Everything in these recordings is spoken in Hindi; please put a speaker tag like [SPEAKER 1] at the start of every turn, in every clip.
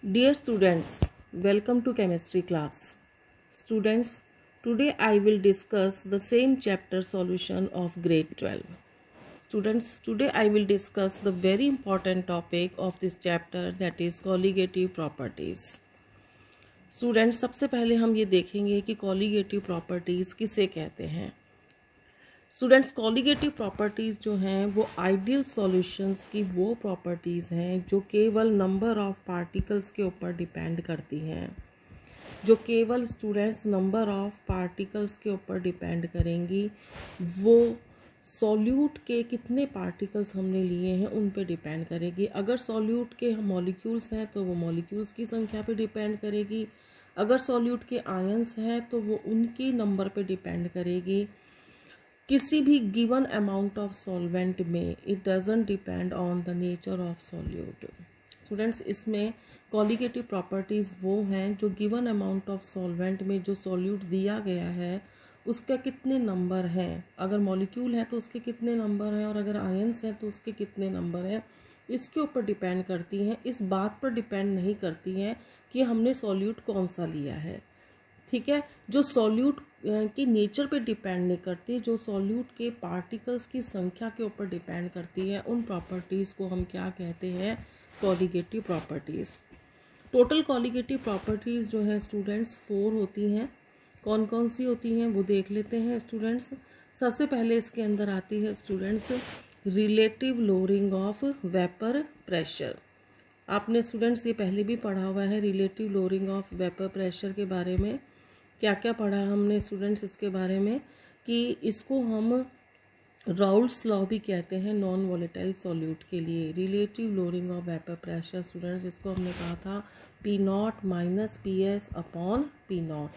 [SPEAKER 1] Dear students, welcome to chemistry class. Students, today I will discuss the same chapter solution of grade 12. Students, today I will discuss the very important topic of this chapter, that is colligative properties. Students, सबसे पहले हम ये देखेंगे कि colligative properties किसे कहते हैं. स्टूडेंट्स, कॉलिगेटिव प्रॉपर्टीज़ जो हैं वो आइडियल सॉल्यूशंस की वो प्रॉपर्टीज़ हैं जो केवल नंबर ऑफ पार्टिकल्स के ऊपर डिपेंड करती हैं, जो केवल स्टूडेंट्स नंबर ऑफ पार्टिकल्स के ऊपर डिपेंड करेंगी. वो सॉल्यूट के कितने पार्टिकल्स हमने लिए हैं उन पे डिपेंड करेगी. अगर सॉल्यूट के मॉलिक्यूल्स हैं तो वो मॉलिक्यूल्स की संख्या पे डिपेंड करेगी. अगर सॉल्यूट के आयंस हैं तो वो उनकी नंबर पे डिपेंड करेगी. किसी भी गिवन अमाउंट ऑफ सॉल्वेंट में it doesn't depend on the nature of solute. Students, इसमें कॉलिगेटिव प्रॉपर्टीज़ वो हैं जो गिवन अमाउंट ऑफ सॉल्वेंट में जो सॉल्यूट दिया गया है उसका कितने नंबर हैं, अगर मॉलिक्यूल है तो उसके कितने नंबर हैं और अगर आयंस हैं तो उसके कितने नंबर हैं, इसके ऊपर डिपेंड करती हैं. इस बात पर डिपेंड नहीं करती हैं कि हमने सॉल्यूट कौन सा लिया है. ठीक है, जो सॉल्यूट की नेचर पे डिपेंड नहीं करती, जो सॉल्यूट के पार्टिकल्स की संख्या के ऊपर डिपेंड करती है, उन प्रॉपर्टीज़ को हम क्या कहते हैं, colligative properties. Total colligative properties जो है स्टूडेंट्स 4 होती हैं. कौन कौन सी होती हैं वो देख लेते हैं स्टूडेंट्स. सबसे पहले इसके अंदर आती है students relative lowering of vapour pressure. आपने स्टूडेंट्स ये पहले भी पढ़ा हुआ है relative lowering of vapour pressure के बारे में. क्या क्या पढ़ा हमने स्टूडेंट्स इसके बारे में, कि इसको हम राउल्ट्स लॉ भी कहते हैं नॉन वोलेटाइल सॉल्यूट के लिए. Relative lowering of vapour pressure students, इसको हमने कहा था P0 minus PS upon P0.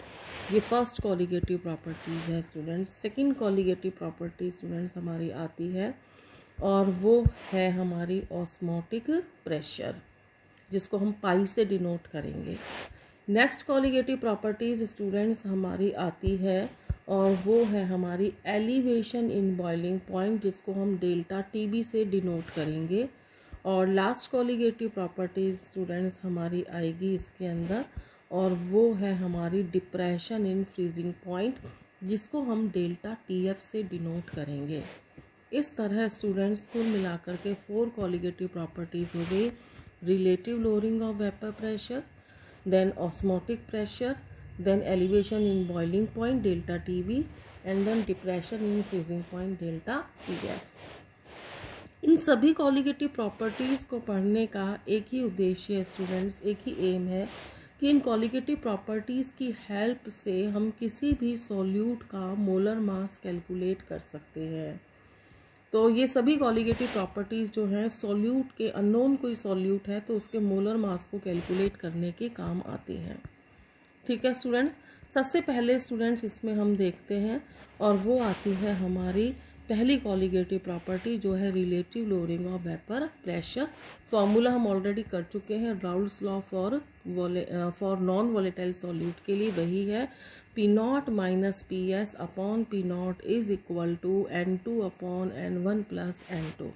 [SPEAKER 1] ये फर्स्ट कॉलिगेटिव प्रॉपर्टीज़ है students. Second colligative property students हमारी आती है और वो है हमारी ऑस्मोटिक प्रेशर, जिसको हम पाई से डिनोट करेंगे. नेक्स्ट कॉलिगेटिव प्रॉपर्टीज़ स्टूडेंट्स हमारी आती है और वो है हमारी एलिवेशन इन बॉइलिंग पॉइंट, जिसको हम डेल्टा TB से डिनोट करेंगे. और लास्ट कॉलिगेटिव प्रॉपर्टीज़ स्टूडेंट्स हमारी आएगी इसके अंदर और वो है हमारी डिप्रेशन इन फ्रीजिंग पॉइंट, जिसको हम डेल्टा TF से डिनोट करेंगे. इस तरह स्टूडेंट्स कुल मिलाकर के 4 कॉलिगेटिव प्रॉपर्टीज़ हो गई. Relative lowering of vapour pressure, then osmotic pressure, then elevation in boiling point delta TB, and then depression in freezing point delta TF. इन सभी कॉलिगेटिव प्रॉपर्टीज़ को पढ़ने का एक ही उद्देश्य है स्टूडेंट्स, एक ही एम है कि इन कॉलिगेटिव प्रॉपर्टीज़ की हेल्प से हम किसी भी सॉल्यूट का मोलर मास कैलकुलेट कर सकते हैं. तो ये सभी कॉलिगेटिव प्रॉपर्टीज़ जो हैं सॉल्यूट के, अननोन कोई सॉल्यूट है तो उसके मोलर मास को कैलकुलेट करने के काम आती हैं. ठीक है स्टूडेंट्स, सबसे पहले स्टूडेंट्स इसमें हम देखते हैं और वो आती है हमारी पहली कॉलिगेटिव प्रॉपर्टी जो है relative lowering of vapour pressure. Formula हम ऑलरेडी कर चुके हैं Raoult's law for non volatile solute के लिए, वही है P0 minus PS upon P0 is equal to N2 upon N1 plus N2.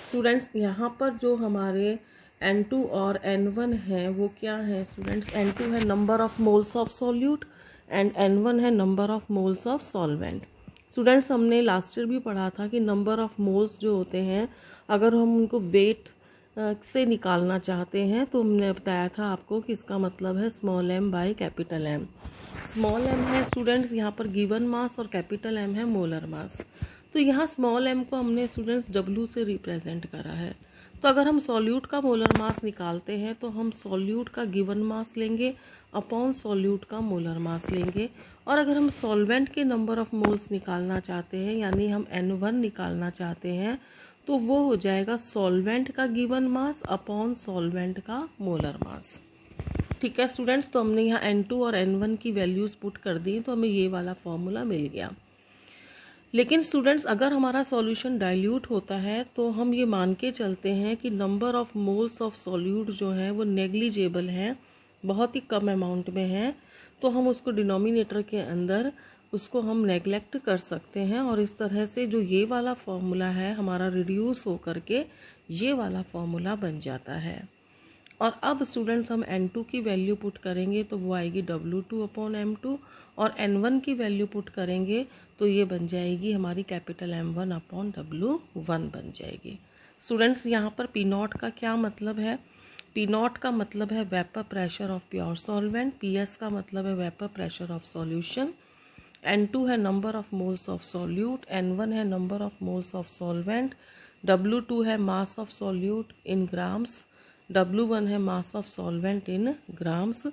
[SPEAKER 1] Students, यहाँ पर जो हमारे N2 और N1 हैं वो क्या है स्टूडेंट्स, N2 है number of moles of solute and N1 है number of moles of solvent. Students, हमने लास्ट ईयर भी पढ़ा था कि नंबर ऑफ मोल्स जो होते हैं अगर हम उनको वेट से निकालना चाहते हैं तो हमने बताया था आपको कि इसका मतलब है small m by capital M. Small m है स्टूडेंट्स यहाँ पर गिवन मास और कैपिटल M है मोलर मास. तो यहाँ स्मॉल m को हमने स्टूडेंट्स W से रिप्रेजेंट करा है. तो अगर हम सॉल्यूट का मोलर मास निकालते हैं तो हम सॉल्यूट का गिवन मास लेंगे अपॉन सॉल्यूट का मोलर मास लेंगे. और अगर हम सॉल्वेंट के नंबर ऑफ मोल्स निकालना चाहते हैं, यानी हम N1 निकालना चाहते हैं, तो वो हो जाएगा सॉल्वेंट का गिवन मास अपॉन सॉल्वेंट का मोलर मास. ठीक है स्टूडेंट्स, तो हमने यहाँ N2 और N1 की वैल्यूज़ पुट कर दी तो हमें ये वाला फॉर्मूला मिल गया. लेकिन स्टूडेंट्स, अगर हमारा सॉल्यूशन डाइल्यूट होता है तो हम ये मान के चलते हैं कि number of moles of solute जो है वो नेग्लिजेबल हैं, बहुत ही कम अमाउंट में है, तो हम उसको डिनोमिनेटर के अंदर उसको हम नेगलेक्ट कर सकते हैं और इस तरह से जो ये वाला फॉर्मूला है हमारा रिड्यूस होकर के ये वाला फॉर्मूला बन जाता है. और अब स्टूडेंट्स हम N2 की वैल्यू पुट करेंगे तो वो आएगी W2/M2, और N1 की वैल्यू पुट करेंगे तो ये बन जाएगी हमारी कैपिटल M1/W1 बन जाएगी। स्टूडेंट्स यहाँ पर P0 का क्या मतलब है? P0 का मतलब है vapour pressure of pure solvent, PS का मतलब है vapour pressure of solution, N2 है number of moles of solute, N1 है number of moles of solvent, W2 है मास of solute in grams, W1 है mass of solvent in grams.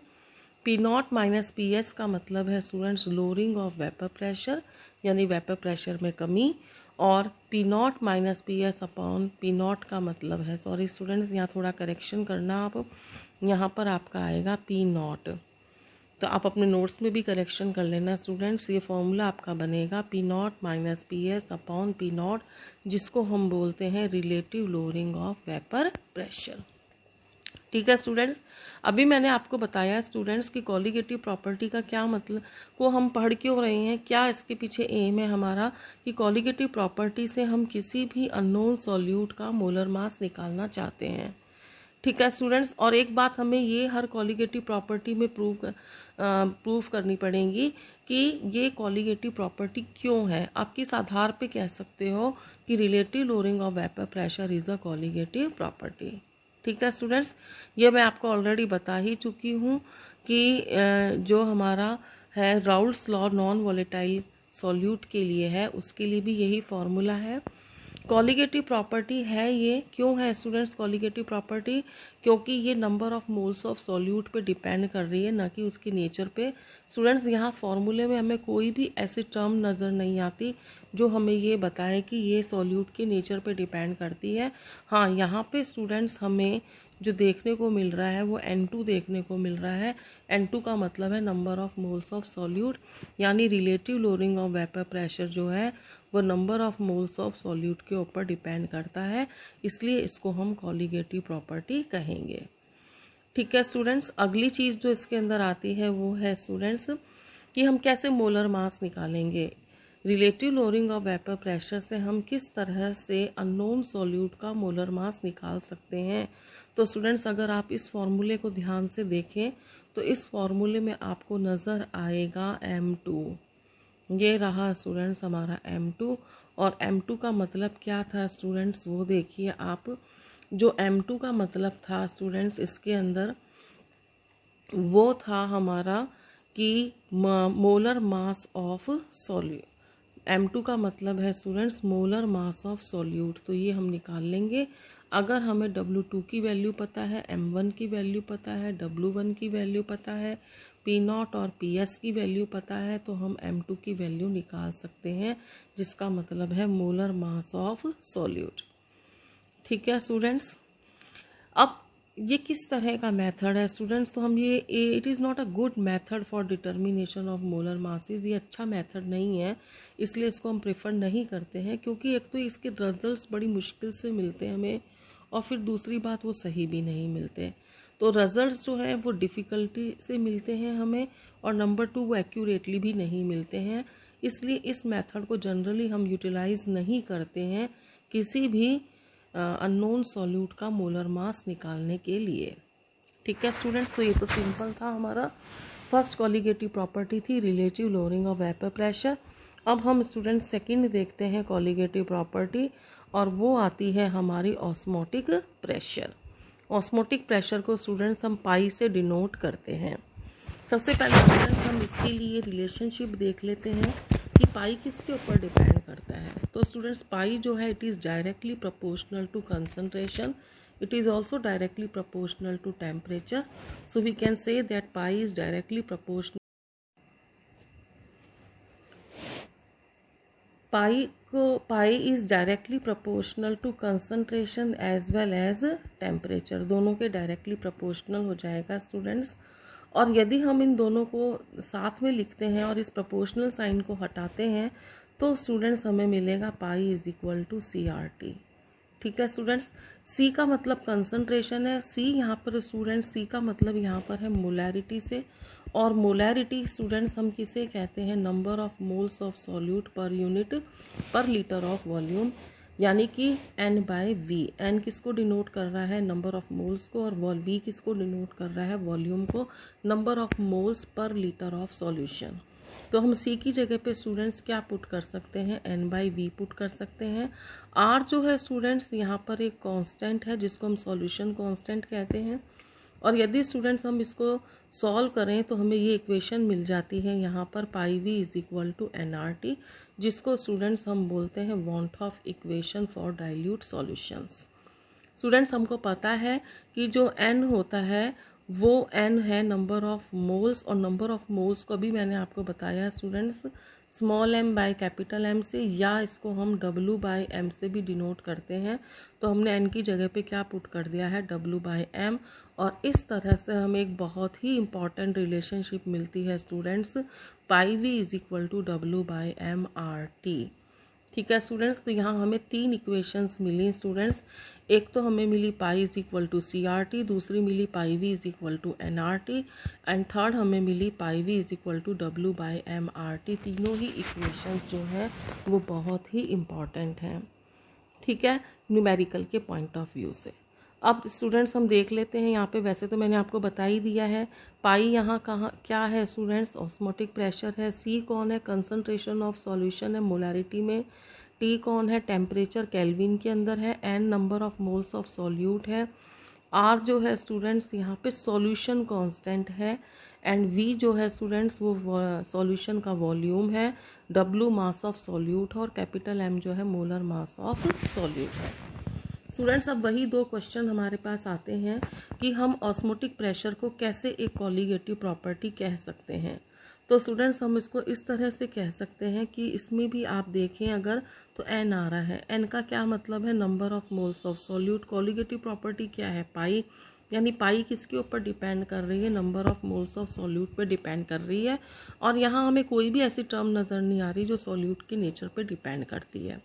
[SPEAKER 1] P0 minus PS का मतलब है students lowering of vapour pressure, यानी वेपर प्रेशर में कमी, और P0 minus PS upon P0 का मतलब है, सॉरी स्टूडेंट्स यहाँ थोड़ा करेक्शन करना आप, यहाँ पर आपका आएगा P0, तो आप अपने नोट्स में भी करेक्शन कर लेना स्टूडेंट्स। ये फॉर्मूला आपका बनेगा P0 minus PS upon P0, जिसको हम बोलते हैं relative lowering of vapour pressure. ठीक है स्टूडेंट्स, अभी मैंने आपको बताया स्टूडेंट्स कि कॉलिगेटिव प्रॉपर्टी का क्या मतलब को हम पढ़ क्यों रहे हैं, क्या इसके पीछे एम है हमारा कि कॉलिगेटिव प्रॉपर्टी से हम किसी भी अननोन सॉल्यूट का मोलर मास निकालना चाहते हैं। ठीक है स्टूडेंट्स, और एक बात हमें ये हर कॉलिगेटिव प्रॉपर्टी में प्रूफ करनी पड़ेगी कि ये कॉलिगेटिव प्रॉपर्टी क्यों है। आप किस आधार पे कह सकते हो कि relative lowering of vapour pressure is a colligative property. ठीक है स्टूडेंट्स, ये मैं आपको ऑलरेडी बता ही चुकी हूँ कि जो हमारा है Raoult's law non volatile solute के लिए है, उसके लिए भी यही फॉर्मूला है। कॉलिगेटिव प्रॉपर्टी है ये, क्यों है स्टूडेंट्स कॉलिगेटिव प्रॉपर्टी? क्योंकि ये number of moles of solute पे डिपेंड कर रही है, ना कि उसके नेचर पे। स्टूडेंट्स यहाँ फॉर्मूले में हमें कोई भी ऐसी टर्म नज़र नहीं आती जो हमें ये बताए कि ये सॉल्यूट के नेचर पे डिपेंड करती है। हाँ, यहाँ पे स्टूडेंट्स हमें जो देखने को मिल रहा है वो N2 देखने को मिल रहा है। N2 का मतलब है number of moles of solute, यानी relative lowering of vapour pressure जो है वो number of moles of solute के ऊपर डिपेंड करता है, इसलिए इसको हम कॉलिगेटिव प्रॉपर्टी कहेंगे। ठीक है स्टूडेंट्स, अगली चीज़ जो इसके अंदर आती है वो है स्टूडेंट्स कि हम कैसे मोलर मास निकालेंगे। Relative lowering of vapour pressure से हम किस तरह से अननोन सॉल्यूट का मोलर मास निकाल सकते हैं। तो स्टूडेंट्स अगर आप इस फॉर्मूले को ध्यान से देखें तो इस फॉर्मूले में आपको नज़र आएगा M2। ये रहा स्टूडेंट्स हमारा M2, और M2 का मतलब क्या था स्टूडेंट्स वो देखिए आप। जो M2 का मतलब था स्टूडेंट्स इसके अंदर वो था हमारा कि molar mass of solute. M2 का मतलब है students molar mass of solute, तो ये हम निकाल लेंगे। अगर हमें W2 की वैल्यू पता है, M1 की वैल्यू पता है, W1 की वैल्यू पता है, P0 और PS की वैल्यू पता है, तो हम M2 की वैल्यू निकाल सकते हैं, जिसका मतलब है मोलर मास ऑफ सॉल्यूट। ठीक है स्टूडेंट्स, अब ये किस तरह का मेथड है स्टूडेंट्स, तो हम ये it is not a good method for determination of molar masses. ये अच्छा मेथड नहीं है, इसलिए इसको हम प्रेफर नहीं करते हैं, क्योंकि एक तो इसके रिजल्ट्स बड़ी मुश्किल से मिलते हैं हमें, और फिर दूसरी बात वो सही भी नहीं मिलते। तो रिजल्ट्स जो हैं वो डिफ़िकल्टी से मिलते हैं हमें, और नंबर 2 वो एक्यूरेटली भी नहीं मिलते हैं। इसलिए इस मेथड को जनरली हम यूटिलाइज़ नहीं करते हैं किसी भी अननोन सॉल्यूट का मोलर मास निकालने के लिए। ठीक है स्टूडेंट्स, तो ये तो सिंपल था हमारा। फर्स्ट कॉलिगेटिव प्रॉपर्टी थी relative lowering of vapour pressure. अब हम स्टूडेंट सेकंड देखते हैं कॉलिगेटिव प्रॉपर्टी, और वो आती है हमारी ऑस्मोटिक प्रेशर। ऑस्मोटिक प्रेशर को स्टूडेंट्स हम पाई से डिनोट करते हैं। सबसे पहले स्टूडेंट्स हम इसके लिए रिलेशनशिप देख लेते हैं कि पाई किसके ऊपर डिपेंड करता है। तो स्टूडेंट्स पाई जो है it is directly proportional to concentration, it is also directly proportional to temperature, so we can say that pi is directly proportional, pi is directly proportional to concentration as well as temperature, दोनों के डायरेक्टली प्रोपोर्शनल हो जाएगा स्टूडेंट्स। और यदि हम इन दोनों को साथ में लिखते हैं और इस प्रोपोर्शनल साइन को हटाते हैं तो स्टूडेंट्स हमें मिलेगा pi is equal to CRT। ठीक है स्टूडेंट्स, सी का मतलब कंसंट्रेशन है, सी यहाँ पर स्टूडेंट्स सी का मतलब यहाँ पर है मोलैरिटी से, और मोलैरिटी स्टूडेंट्स हम किसे कहते हैं, number of moles of solute per unit पर लीटर ऑफ वॉल्यूम। यानी कि N/V। N किसको डिनोट कर रहा है, नंबर ऑफ मोल्स को, और V किसको डिनोट कर रहा है, वॉल्यूम को, number of moles per litre of solution. तो हम C की जगह पे स्टूडेंट्स क्या पुट कर सकते हैं, N/V पुट कर सकते हैं। R जो है स्टूडेंट्स यहाँ पर एक कांस्टेंट है जिसको हम सॉल्यूशन कांस्टेंट कहते हैं, और यदि स्टूडेंट्स हम इसको सॉल्व करें तो हमें ये इक्वेशन मिल जाती है यहाँ पर πV = nRT, जिसको स्टूडेंट्स हम बोलते हैं want of equation for dilute solutions. Students हमको पता है कि जो n होता है वो n है नंबर ऑफ मोल्स, और नंबर ऑफ मोल्स को भी मैंने आपको बताया students small m by capital M से, या इसको हम W/M से भी डिनोट करते हैं। तो हमने n की जगह पे क्या पुट कर दिया है, W/M, और इस तरह से हमें एक बहुत ही इम्पॉर्टेंट रिलेशनशिप मिलती है स्टूडेंट्स, πV = W/M/RT। ठीक है स्टूडेंट्स, तो यहाँ हमें 3 इक्वेशंस मिली स्टूडेंट्स। एक तो हमें मिली π = CRT, दूसरी मिली πV = nRT, एंड थर्ड हमें मिली πV = W/M/RT। तीनों ही इक्वेशंस जो हैं वो बहुत ही इम्पॉर्टेंट हैं, ठीक है, न्यूमेरिकल के पॉइंट ऑफ व्यू से। अब स्टूडेंट्स हम देख लेते हैं यहाँ पे, वैसे तो मैंने आपको बता ही दिया है। पाई यहाँ कहाँ क्या है स्टूडेंट्स, ऑस्मोटिक प्रेशर है। सी कौन है, कंसंट्रेशन ऑफ सॉल्यूशन है मोलैरिटी में। टी कौन है, टेम्परेचर केल्विन के अंदर है। N number of moles of solute है। आर जो है स्टूडेंट्स यहाँ पे सॉल्यूशन कांस्टेंट है, एंड वी जो है स्टूडेंट्स वो सॉल्यूशन का वॉल्यूम है। डब्ल्यू मास ऑफ सॉल्यूट, और कैपिटल एम जो है मोलर मास ऑफ सॉल्यूट है। स्टूडेंट्स अब वही 2 क्वेश्चन हमारे पास आते हैं कि हम ऑस्मोटिक प्रेशर को कैसे एक कॉलीगेटिव प्रॉपर्टी कह सकते हैं। तो स्टूडेंट्स हम इसको इस तरह से कह सकते हैं कि इसमें भी आप देखें अगर तो n आ रहा है। n का क्या मतलब है, number of moles of solute. Colligative property क्या है, पाई, यानी पाई किसके ऊपर डिपेंड कर रही है, number of moles of solute पे डिपेंड कर रही है। और यहाँ हमें कोई भी ऐसी टर्म नज़र नहीं आ रही जो सॉल्यूट के नेचर पे डिपेंड करती है।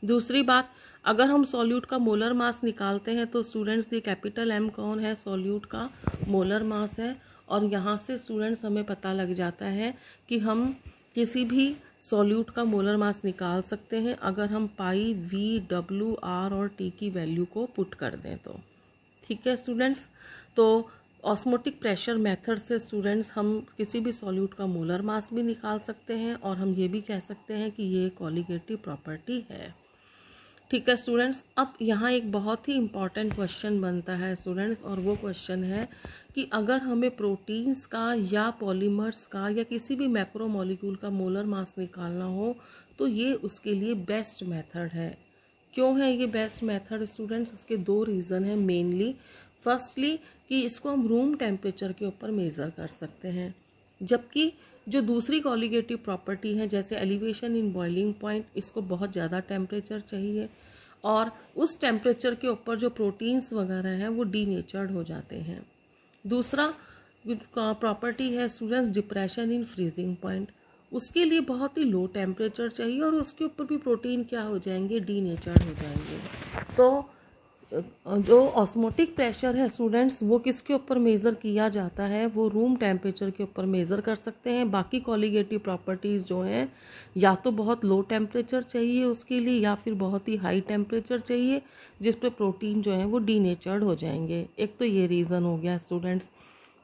[SPEAKER 1] दूसरी बात, अगर हम सॉल्यूट का मोलर मास निकालते हैं तो स्टूडेंट्स ये कैपिटल M कौन है, सॉल्यूट का मोलर मास है। और यहाँ से स्टूडेंट्स हमें पता लग जाता है कि हम किसी भी सॉल्यूट का मोलर मास निकाल सकते हैं अगर हम पाई V, W, R और T की वैल्यू को पुट कर दें तो। ठीक है स्टूडेंट्स, तो ऑस्मोटिक प्रेशर मेथड से स्टूडेंट्स हम किसी भी सॉल्यूट का मोलर मास भी निकाल सकते हैं, और हम ये भी कह सकते हैं कि ये कॉलीगेटिव प्रॉपर्टी है। ठीक है स्टूडेंट्स, अब यहाँ एक बहुत ही इम्पॉर्टेंट क्वेश्चन बनता है स्टूडेंट्स, और वो क्वेश्चन है कि अगर हमें प्रोटीन्स का या पॉलीमर्स का या किसी भी मैक्रो मॉलिक्यूल का मोलर मास निकालना हो तो ये उसके लिए बेस्ट मेथड है। क्यों है ये बेस्ट मेथड स्टूडेंट्स, इसके 2 रीज़न हैं मेनली। फर्स्टली कि इसको हम रूम टेम्परेचर के ऊपर मेज़र कर सकते हैं, जबकि जो दूसरी कॉलीगेटिव प्रॉपर्टी है जैसे एलिवेशन इन बॉइलिंग पॉइंट, इसको बहुत ज़्यादा टेम्परेचर चाहिए, और उस टेम्परेचर के ऊपर जो प्रोटीन्स वगैरह हैं वो डीनेचर्ड हो जाते हैं। दूसरा प्रॉपर्टी है students depression in freezing point, उसके लिए बहुत ही लो टेम्परेचर चाहिए और उसके ऊपर भी प्रोटीन क्या हो जाएंगे, डीनेचर्ड हो जाएंगे। तो जो ऑस्मोटिक प्रेशर है स्टूडेंट्स वो किसके ऊपर मेज़र किया जाता है, वो रूम टेम्परेचर के ऊपर मेज़र कर सकते हैं। बाकी कॉलीगेटिव प्रॉपर्टीज़ जो हैं या तो बहुत लो टेम्परेचर चाहिए उसके लिए, या फिर बहुत ही हाई टेम्परेचर चाहिए जिस पे प्रोटीन जो है वो डीनेचर्ड हो जाएंगे। एक तो ये रीज़न हो गया स्टूडेंट्स।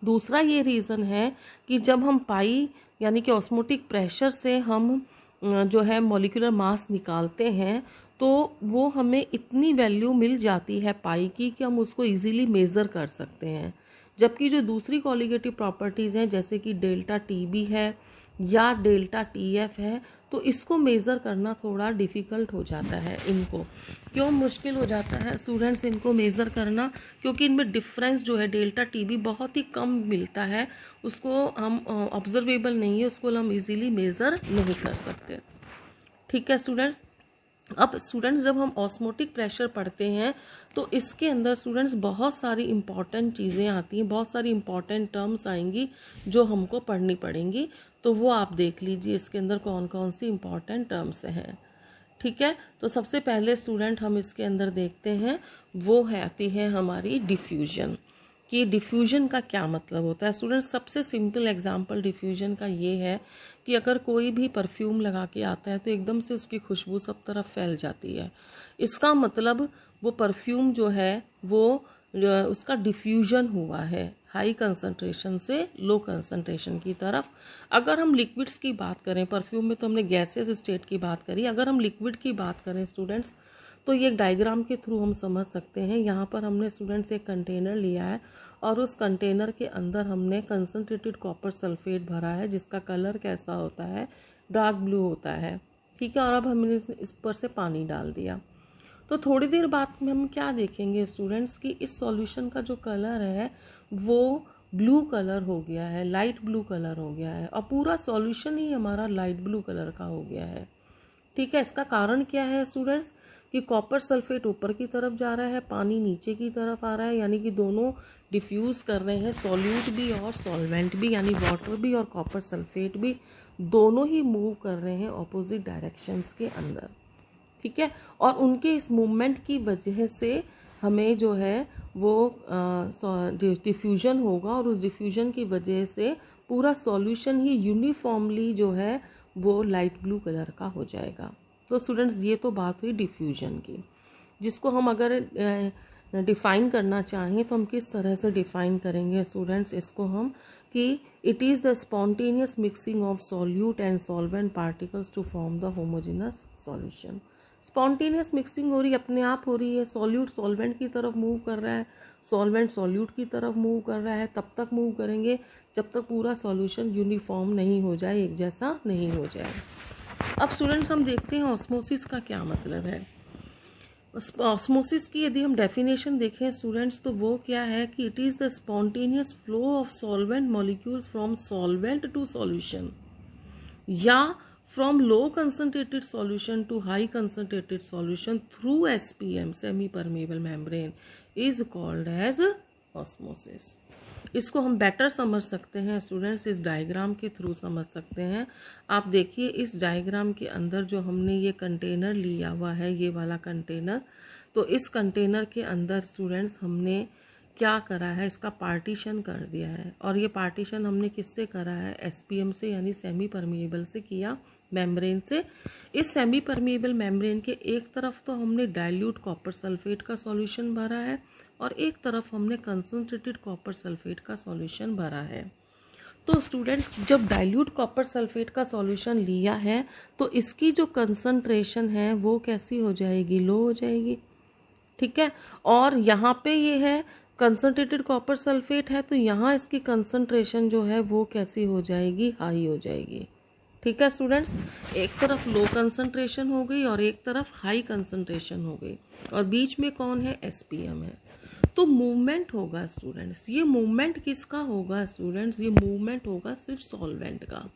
[SPEAKER 1] दूसरा ये रीज़न है कि जब हम पाई यानी कि ऑस्मोटिक प्रेशर से हम जो है मॉलिक्यूलर मास निकालते हैं तो वो हमें इतनी वैल्यू मिल जाती है पाई की कि हम उसको इजीली मेज़र कर सकते हैं। जबकि जो दूसरी कॉलीगेटिव प्रॉपर्टीज़ हैं जैसे कि डेल्टा टी बी है या डेल्टा टी एफ है, तो इसको मेज़र करना थोड़ा डिफ़िकल्ट हो जाता है। इनको क्यों मुश्किल हो जाता है स्टूडेंट्स इनको मेज़र करना, क्योंकि इनमें डिफरेंस जो है डेल्टा टी बी बहुत ही कम मिलता है, उसको हम ऑब्जर्वेबल नहीं है, उसको हम इजीली मेज़र नहीं कर सकते। ठीक है स्टूडेंट्स, अब स्टूडेंट्स जब हम ऑस्मोटिक प्रेशर पढ़ते हैं तो इसके अंदर स्टूडेंट्स बहुत सारी इंपॉर्टेंट चीज़ें आती हैं, बहुत सारी इंपॉर्टेंट टर्म्स आएंगी जो हमको पढ़नी पड़ेंगी। तो वो आप देख लीजिए इसके अंदर कौन कौन सी इंपॉर्टेंट टर्म्स हैं। ठीक है, तो सबसे पहले स्टूडेंट हम इसके अंदर देखते हैं वो है आती है हमारी डिफ्यूजन। कि डिफ्यूजन का क्या मतलब होता है। स्टूडेंट्स, सबसे सिंपल एग्जांपल डिफ्यूजन का ये है कि अगर कोई भी परफ्यूम लगा के आता है तो एकदम से उसकी खुशबू सब तरफ फैल जाती है। इसका मतलब वो परफ्यूम जो है वो उसका डिफ्यूजन हुआ है हाई कंसंट्रेशन से लो कंसंट्रेशन की तरफ। अगर हम लिक्विड्स की बात करें, परफ्यूम में तो हमने गैसेस स्टेट की बात करी, अगर हम लिक्विड की बात करें स्टूडेंट्स, तो ये डायग्राम के थ्रू हम समझ सकते हैं। यहाँ पर हमने स्टूडेंट्स एक कंटेनर लिया है और उस कंटेनर के अंदर हमने कंसनट्रेटेड कॉपर सल्फेट भरा है, जिसका कलर कैसा होता है, डार्क ब्लू होता है। ठीक है, और अब हमने इस पर से पानी डाल दिया। तो थोड़ी देर बाद में हम क्या देखेंगे स्टूडेंट्स कि इस सॉल्यूशन का जो कलर है वो ब्लू कलर हो गया है, लाइट ब्लू कलर हो गया है, और पूरा सॉल्यूशन ही हमारा लाइट ब्लू कलर का हो गया है। ठीक है, इसका कारण क्या है स्टूडेंट्स कि कॉपर सल्फेट ऊपर की तरफ जा रहा है, पानी नीचे की तरफ आ रहा है, यानी कि दोनों डिफ्यूज़ कर रहे हैं, सॉल्यूट भी और सॉल्वेंट भी, यानी वाटर भी और कॉपर सल्फेट भी, दोनों ही मूव कर रहे हैं ऑपोजिट डायरेक्शंस के अंदर। ठीक है, और उनके इस मूवमेंट की वजह से हमें जो है वो डिफ्यूजन होगा, और उस डिफ्यूजन की वजह से पूरा सॉल्यूशन ही यूनिफॉर्मली जो है वो लाइट ब्लू कलर का हो जाएगा। तो स्टूडेंट्स, ये तो बात हुई डिफ्यूजन की, जिसको हम अगर डिफ़ाइन करना चाहें तो हम किस तरह से डिफ़ाइन करेंगे स्टूडेंट्स इसको हम, कि it is the spontaneous mixing of solute and solvent particles to form the homogeneous solution. Spontaneous mixing हो रही है, अपने आप हो रही है, सॉल्यूट सॉल्वेंट की तरफ मूव कर रहा है, सॉल्वेंट सॉल्यूट की तरफ मूव कर रहा है, तब तक मूव करेंगे जब तक पूरा सॉल्यूशन यूनिफॉर्म नहीं हो जाए, एक जैसा नहीं हो जाए। अब स्टूडेंट्स, हम देखते हैं ऑस्मोसिस का क्या मतलब है। ऑस्मोसिस की यदि हम डेफिनेशन देखें स्टूडेंट्स, तो वो क्या है कि it is the spontaneous flow of solvent molecules from solvent to solution, या from low concentrated solution to high concentrated solution through SPM semi permeable membrane is called as osmosis। इसको हम बेटर समझ सकते हैं स्टूडेंट्स, इस डायग्राम के थ्रू समझ सकते हैं। आप देखिए इस डायग्राम के अंदर जो हमने ये कंटेनर लिया हुआ है, ये वाला कंटेनर, तो इस कंटेनर के अंदर स्टूडेंट्स हमने क्या करा है, इसका पार्टीशन कर दिया है, और ये पार्टीशन हमने किससे करा है, SPM से, यानी सेमी परमिएबल से किया, मेम्ब्रेन से। इस सेमी परमिएबल मेम्ब्रेन के एक तरफ तो हमने डाइल्यूट कॉपर सल्फेट का सॉल्यूशन भरा है, और एक तरफ हमने कंसंट्रेटेड कॉपर सल्फेट का सॉल्यूशन भरा है। तो स्टूडेंट, जब डाइल्यूट कॉपर सल्फेट का सॉल्यूशन लिया है तो इसकी जो कंसंट्रेशन है वो कैसी हो जाएगी, लो हो जाएगी। ठीक है, और यहाँ पे ये है कंसंट्रेटेड कॉपर सल्फेट है, तो यहाँ इसकी कंसंट्रेशन जो है वो कैसी हो जाएगी, हाई हो जाएगी। ठीक है स्टूडेंट्स, एक तरफ लो कंसंट्रेशन हो गई और एक तरफ हाई कंसंट्रेशन हो गई, और बीच में कौन है, SPM है। तो मूवमेंट होगा स्टूडेंट्स, ये मूवमेंट किसका होगा स्टूडेंट्स, ये मूवमेंट होगा सिर्फ सॉल्वेंट का,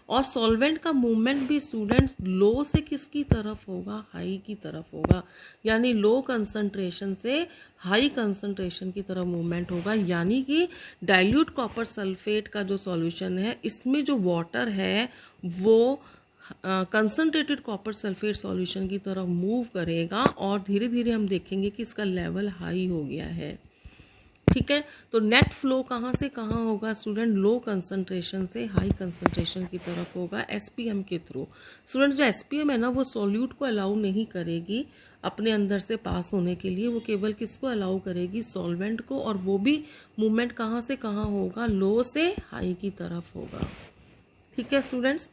[SPEAKER 1] और सॉल्वेंट का मूवमेंट भी स्टूडेंट्स लो से किसकी तरफ होगा, हाई की तरफ होगा, यानी लो कंसंट्रेशन से हाई कंसंट्रेशन की तरफ मूवमेंट होगा। यानी कि डाइल्यूट कॉपर सल्फेट का जो सॉल्यूशन है, इसमें जो वाटर है वो कंसंट्रेटेड कॉपर सल्फेट सॉल्यूशन की तरफ मूव करेगा, और धीरे धीरे हम देखेंगे कि इसका लेवल हाई हो गया है। ठीक है, तो नेट फ्लो कहाँ से कहाँ होगा स्टूडेंट, लो कंसंट्रेशन से हाई कंसंट्रेशन की तरफ होगा, SPM के थ्रू। स्टूडेंट, जो SPM है ना, वो सॉल्यूट को अलाउ नहीं करेगी अपने अंदर से पास होने के लिए, वो केवल किसको अलाउ करेगी, सॉल्वेंट को, और वो भी मूवमेंट कहाँ से कहाँ होगा, लो से हाई की तरफ होगा। ठीक है स्टूडेंट्स,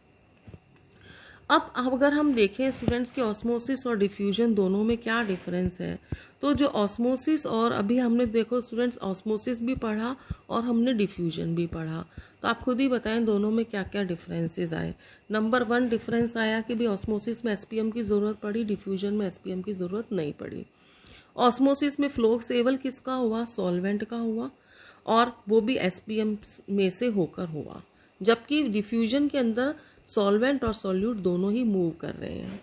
[SPEAKER 1] अब अगर हम देखें स्टूडेंट्स कि ऑस्मोसिस और डिफ्यूजन दोनों में क्या डिफरेंस है, तो जो ऑस्मोसिस, और अभी हमने देखो स्टूडेंट्स ऑस्मोसिस भी पढ़ा और हमने डिफ्यूजन भी पढ़ा, तो आप खुद ही बताएं दोनों में क्या क्या डिफरेंसेस आए। नंबर 1 डिफरेंस आया कि भाई ऑस्मोसिस में SPM की ज़रूरत पड़ी, डिफ्यूजन में SPM की ज़रूरत नहीं पड़ी। ऑस्मोसिस में फ्लो केवल किसका हुआ, सॉल्वेंट का हुआ, और वो भी SPM में से होकर हुआ, जबकि डिफ्यूजन के अंदर सॉल्वेंट और सॉल्यूट दोनों ही मूव कर रहे हैं।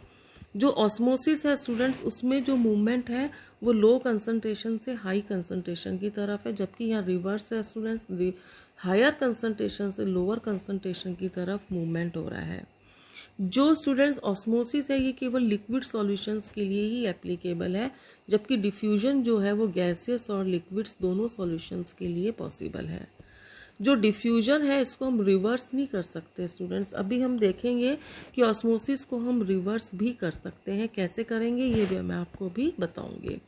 [SPEAKER 1] जो ऑस्मोसिस है स्टूडेंट्स, उसमें जो मूवमेंट है वो लो कंसंट्रेशन से हाई कंसंट्रेशन की तरफ है, जबकि यहाँ रिवर्स है स्टूडेंट्स, हायर कंसंट्रेशन से लोअर कंसंट्रेशन की तरफ मूवमेंट हो रहा है। जो स्टूडेंट्स ऑस्मोसिस है ये केवल लिक्विड सॉल्यूशंस के लिए ही एप्लीकेबल है, जबकि डिफ्यूजन जो है वो गैसियस और लिक्विड्स दोनों सॉल्यूशंस के लिए पॉसिबल है। जो डिफ्यूजन है इसको हम रिवर्स नहीं कर सकते स्टूडेंट्स। अभी हम देखेंगे कि ऑस्मोसिस को हम रिवर्स भी कर सकते हैं, कैसे करेंगे ये भी मैं आपको भी बताऊंगी।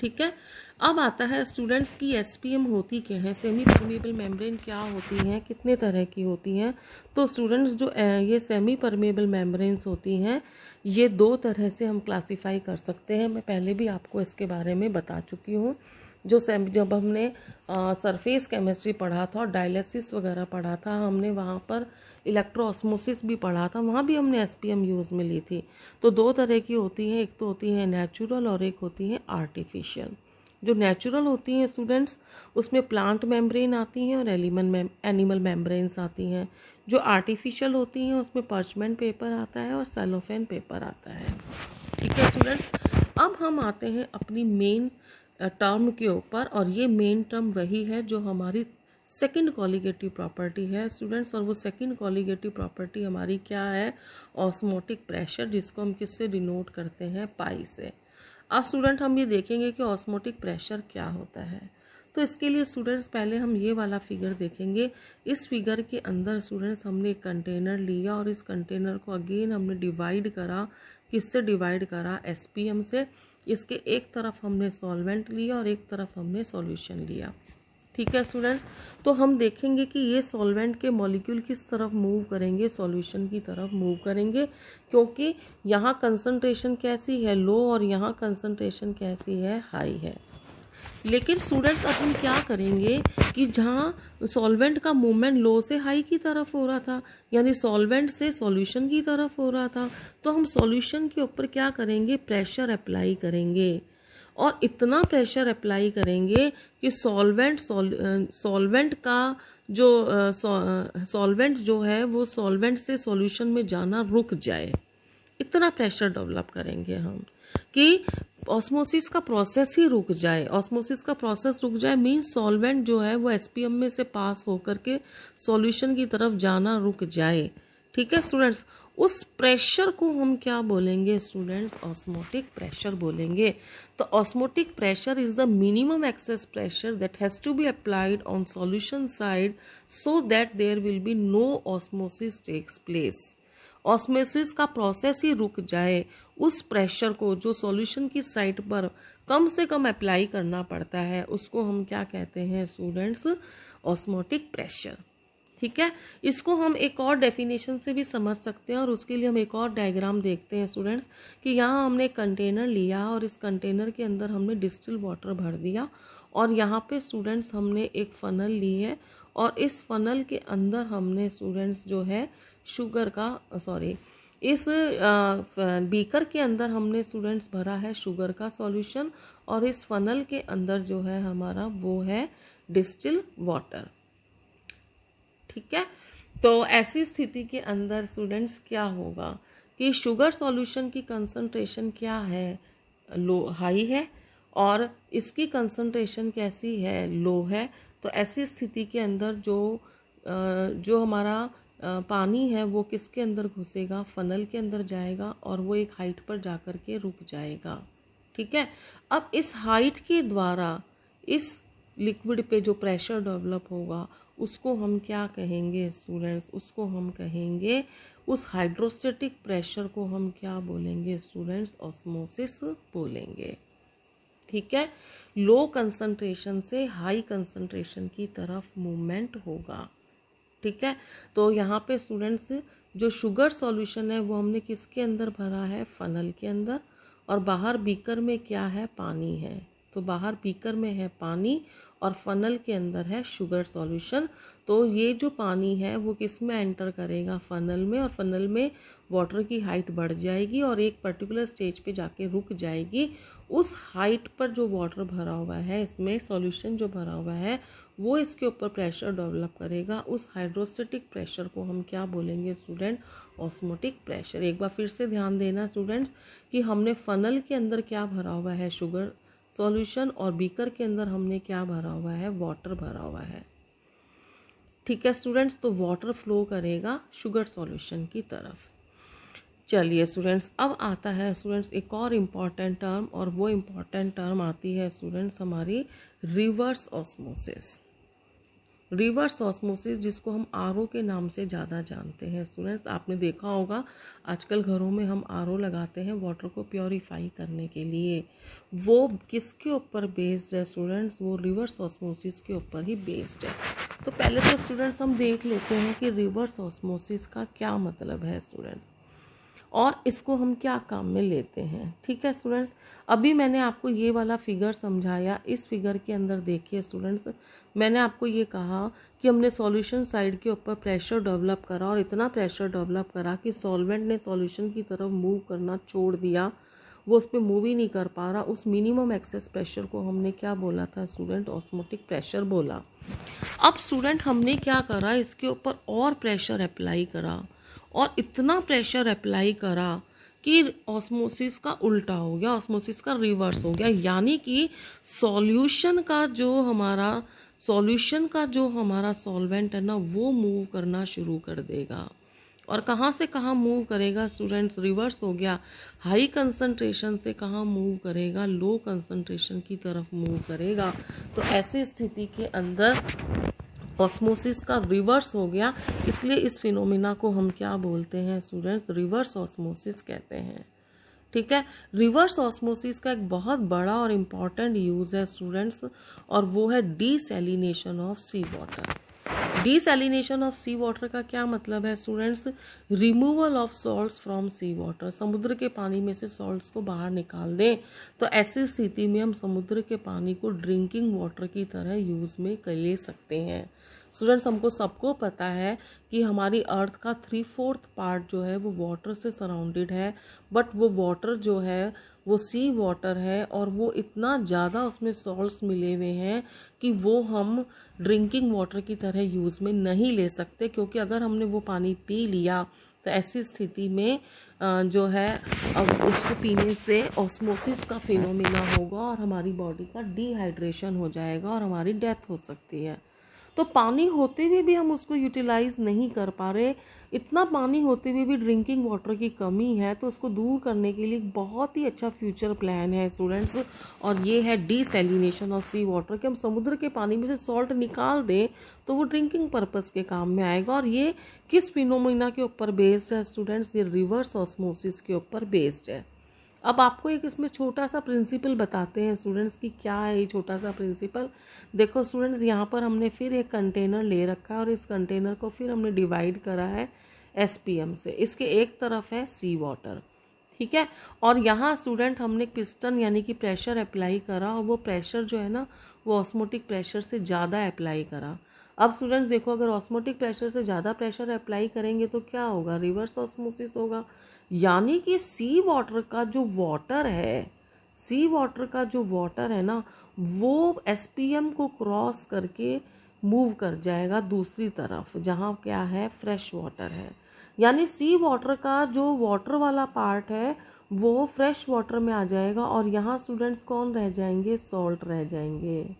[SPEAKER 1] ठीक है, अब आता है स्टूडेंट्स की एसपीएम होती क्या है, सेमी परमेबल मेम्ब्रेन क्या होती हैं, कितने तरह की होती हैं। तो स्टूडेंट्स जो ये सेमी परमेबल मेम्ब्रेन्स होती हैं ये दो तरह से हम क्लासीफाई कर सकते हैं। मैं पहले भी आपको इसके बारे में बता चुकी हूँ। जब हमने सरफेस केमिस्ट्री पढ़ा था और डायलिसिस वगैरह पढ़ा था, हमने वहाँ पर इलेक्ट्रोऑस्मोसिस भी पढ़ा था, वहाँ भी हमने एसपीएम यूज़ में ली थी। तो दो तरह की होती हैं, एक तो होती है नेचुरल और एक होती है आर्टिफिशियल। जो नेचुरल होती हैं स्टूडेंट्स उसमें प्लांट मेम्ब्रेन आती हैं और एनिमल मेम्ब्रेन्स आती हैं। जो आर्टिफिशियल होती हैं उसमें पार्चमेंट पेपर आता है और सेलोफेन पेपर आता है। ठीक है स्टूडेंट्स, अब हम आते हैं अपनी मेन टर्म के ऊपर, और ये मेन टर्म वही है जो हमारी सेकंड कॉलिगेटिव प्रॉपर्टी है स्टूडेंट्स। और वो सेकंड कॉलिगेटिव प्रॉपर्टी हमारी क्या है, ऑस्मोटिक प्रेशर, जिसको हम किससे डिनोट करते हैं, पाई से। अब स्टूडेंट हम ये देखेंगे कि ऑस्मोटिक प्रेशर क्या होता है। तो इसके लिए स्टूडेंट्स पहले हम ये वाला फिगर देखेंगे। इस फिगर के अंदर स्टूडेंट्स हमने एक कंटेनर लिया और इस कंटेनर को अगेन हमने डिवाइड करा, किससे डिवाइड करा, एसपीएम से। इसके एक तरफ हमने सॉल्वेंट लिया और एक तरफ हमने सॉल्यूशन लिया। ठीक है स्टूडेंट्स, तो हम देखेंगे कि ये सॉल्वेंट के मॉलिक्यूल किस तरफ मूव करेंगे, सॉल्यूशन की तरफ मूव करेंगे, क्योंकि यहाँ कंसंट्रेशन कैसी है, लो, और यहाँ कंसंट्रेशन कैसी है, हाई है। लेकिन स्टूडेंट्स अब हम क्या करेंगे कि जहाँ सॉल्वेंट का मूवमेंट लो से हाई की तरफ हो रहा था, यानी सॉल्वेंट से सॉल्यूशन की तरफ हो रहा था, तो हम सॉल्यूशन के ऊपर क्या करेंगे, प्रेशर अप्लाई करेंगे। और इतना प्रेशर अप्लाई करेंगे कि सॉल्वेंट का जो सॉल्वेंट जो है वो सॉल्वेंट से सॉल्यूशन में जाना रुक जाए। इतना प्रेशर डेवलप करेंगे हम कि ऑस्मोसिस का प्रोसेस ही रुक जाए। ऑस्मोसिस का प्रोसेस रुक जाए मीन्स सॉल्वेंट जो है वो एसपीएम में से पास होकर के सॉल्यूशन की तरफ जाना रुक जाए। ठीक है स्टूडेंट्स, उस प्रेशर को हम क्या बोलेंगे स्टूडेंट्स, ऑस्मोटिक प्रेशर बोलेंगे। तो osmotic pressure is the minimum excess pressure that has to be applied on solution side so that there will be no osmosis takes place. Osmosis का प्रोसेस ही रुक जाए, उस प्रेशर को जो सॉल्यूशन की साइड पर कम से कम अप्लाई करना पड़ता है उसको हम क्या कहते हैं स्टूडेंट्स, ऑस्मोटिक प्रेशर। ठीक है, इसको हम एक और डेफिनेशन से भी समझ सकते हैं, और उसके लिए हम एक और डायग्राम देखते हैं स्टूडेंट्स कि यहाँ हमने एक कंटेनर लिया और इस कंटेनर के अंदर हमने डिस्टिल वाटर भर दिया, और यहाँ पे स्टूडेंट्स हमने एक फनल ली है, और इस फनल के अंदर हमने स्टूडेंट्स जो है शुगर का इस बीकर के अंदर हमने स्टूडेंट्स भरा है शुगर का सॉल्यूशन, और इस फनल के अंदर जो है हमारा वो है डिस्टिल वाटर। ठीक है, तो ऐसी स्थिति के अंदर स्टूडेंट्स क्या होगा कि शुगर सॉल्यूशन की कंसंट्रेशन क्या है, लो, हाई है, और इसकी कंसंट्रेशन कैसी है, लो है। तो ऐसी स्थिति के अंदर जो हमारा पानी है वो किसके अंदर घुसेगा, फनल के अंदर जाएगा, और वो एक हाइट पर जाकर के रुक जाएगा। ठीक है, अब इस हाइट के द्वारा इस लिक्विड पे जो प्रेशर डेवलप होगा उसको हम क्या कहेंगे स्टूडेंट्स, उसको हम कहेंगे, उस हाइड्रोस्टेटिक प्रेशर को हम क्या बोलेंगे स्टूडेंट्स, ऑस्मोसिस बोलेंगे। ठीक है, लो कंसंट्रेशन से हाई कंसंट्रेशन की तरफ मूवमेंट होगा। ठीक है, तो यहाँ पे स्टूडेंट्स जो शुगर सॉल्यूशन है वो हमने किसके अंदर भरा है, फनल के अंदर, और बाहर बीकर में क्या है, पानी है। तो बाहर बीकर में है पानी और फनल के अंदर है शुगर सॉल्यूशन। तो ये जो पानी है वो किस में एंटर करेगा, फनल में, और फनल में वाटर की हाइट बढ़ जाएगी और एक पर्टिकुलर स्टेज पे जाके रुक जाएगी। उस हाइट पर जो वाटर भरा हुआ है, इसमें सॉल्यूशन जो भरा हुआ है वो इसके ऊपर प्रेशर डेवलप करेगा। उस हाइड्रोस्टेटिक प्रेशर को हम क्या बोलेंगे स्टूडेंट, ऑस्मोटिक प्रेशर। एक बार फिर से ध्यान देना स्टूडेंट्स कि हमने फनल के अंदर क्या भरा हुआ है, शुगर सॉल्यूशन, और बीकर के अंदर हमने क्या भरा हुआ है, वाटर भरा हुआ है। ठीक है स्टूडेंट्स, तो वाटर फ्लो करेगा शुगर सॉल्यूशन की तरफ। चलिए स्टूडेंट्स, अब आता है स्टूडेंट्स एक और इम्पॉर्टेंट टर्म, और वो इम्पॉर्टेंट टर्म आती है स्टूडेंट्स हमारी रिवर्स ऑस्मोसिस। रिवर्स ऑस्मोसिस, जिसको हम आरओ के नाम से ज़्यादा जानते हैं स्टूडेंट्स। आपने देखा होगा आजकल घरों में हम आरओ लगाते हैं वाटर को प्योरीफाई करने के लिए। वो किसके ऊपर बेस्ड है स्टूडेंट्स? वो रिवर्स ऑस्मोसिस के ऊपर ही बेस्ड है। तो पहले तो स्टूडेंट्स हम देख लेते हैं कि रिवर्स ऑस्मोसिस का क्या मतलब है स्टूडेंट्स, और इसको हम क्या काम में लेते हैं। ठीक है स्टूडेंट्स, अभी मैंने आपको ये वाला फिगर समझाया। इस फिगर के अंदर देखिए स्टूडेंट्स, मैंने आपको ये कहा कि हमने सॉल्यूशन साइड के ऊपर प्रेशर डेवलप करा, और इतना प्रेशर डेवलप करा कि सॉल्वेंट ने सॉल्यूशन की तरफ मूव करना छोड़ दिया, वो उस पर मूव ही नहीं कर पा रहा। उस मिनिमम एक्सेस प्रेशर को हमने क्या बोला था स्टूडेंट? ऑस्मोटिक प्रेशर बोला। अब स्टूडेंट हमने क्या करा, इसके ऊपर और प्रेशर अप्लाई करा, और इतना प्रेशर अप्लाई करा कि ऑस्मोसिस का उल्टा हो गया, ऑस्मोसिस का रिवर्स हो गया। यानी कि सॉल्यूशन का जो हमारा सॉल्वेंट है ना, वो मूव करना शुरू कर देगा। और कहाँ से कहाँ मूव करेगा स्टूडेंट्स? रिवर्स हो गया। हाई कंसंट्रेशन से कहाँ मूव करेगा? लो कंसंट्रेशन की तरफ मूव करेगा। तो ऐसी स्थिति के अंदर ऑस्मोसिस का रिवर्स हो गया, इसलिए इस फिनोमिना को हम क्या बोलते हैं स्टूडेंट्स? रिवर्स ऑस्मोसिस कहते हैं। ठीक है, रिवर्स ऑस्मोसिस का एक बहुत बड़ा और इम्पॉर्टेंट यूज़ है स्टूडेंट्स, और वो है desalination of sea water. Desalination of sea water का क्या मतलब है students? Removal of salts from sea water. समुद्र के पानी में से सॉल्ट्स को बाहर निकाल दें, तो ऐसी स्थिति में हम समुद्र के पानी को ड्रिंकिंग वाटर की तरह यूज़ में ले सकते हैं। स्टूडेंट्स, हमको सबको पता है कि हमारी अर्थ का 3/4 पार्ट जो है वो वाटर से सराउंडेड है, बट वो वाटर जो है वो सी वाटर है, और वो इतना ज़्यादा उसमें सॉल्ट्स मिले हुए हैं कि वो हम ड्रिंकिंग वाटर की तरह यूज़ में नहीं ले सकते, क्योंकि अगर हमने वो पानी पी लिया तो ऐसी स्थिति में जो है अब उसको पीने से ऑस्मोसिस का फिनोमिना होगा, और हमारी बॉडी का डिहाइड्रेशन हो जाएगा, और हमारी डेथ हो सकती है। तो पानी होते हुए भी हम उसको यूटिलाइज नहीं कर पा रहे। इतना पानी होते हुए भी ड्रिंकिंग वाटर की कमी है, तो उसको दूर करने के लिए एक बहुत ही अच्छा फ्यूचर प्लान है स्टूडेंट्स, और ये है डीसैलिनेशन ऑफ सी वाटर, कि हम समुद्र के पानी में से सॉल्ट निकाल दें तो वो ड्रिंकिंग पर्पस के काम में आएगा। और ये किस फिनोमिना के ऊपर बेस्ड है स्टूडेंट्स? ये रिवर्स ऑस्मोसिस के ऊपर बेस्ड है। अब आपको एक इसमें छोटा सा प्रिंसिपल बताते हैं स्टूडेंट्स कि क्या है ये छोटा सा प्रिंसिपल। देखो स्टूडेंट्स, यहाँ पर हमने फिर एक कंटेनर ले रखा है, और इस कंटेनर को फिर हमने डिवाइड करा है SPM से। इसके एक तरफ है सी वाटर, ठीक है, और यहाँ स्टूडेंट हमने पिस्टन यानी कि प्रेशर अप्लाई करा, और वो प्रेशर जो है ना वो ऑस्मोटिक प्रेशर से ज़्यादा अप्लाई करा। अब स्टूडेंट्स देखो, अगर ऑस्मोटिक प्रेशर से ज़्यादा प्रेशर अप्लाई करेंगे तो क्या होगा? रिवर्स ऑस्मोसिस होगा। यानी कि सी वाटर का जो वाटर है ना, वो SPM को क्रॉस करके मूव कर जाएगा दूसरी तरफ, जहाँ क्या है? फ्रेश वाटर है। यानी सी वाटर का जो वाटर वाला पार्ट है वो फ्रेश वाटर में आ जाएगा, और यहाँ स्टूडेंट्स कौन रह जाएंगे? सॉल्ट रह जाएंगे।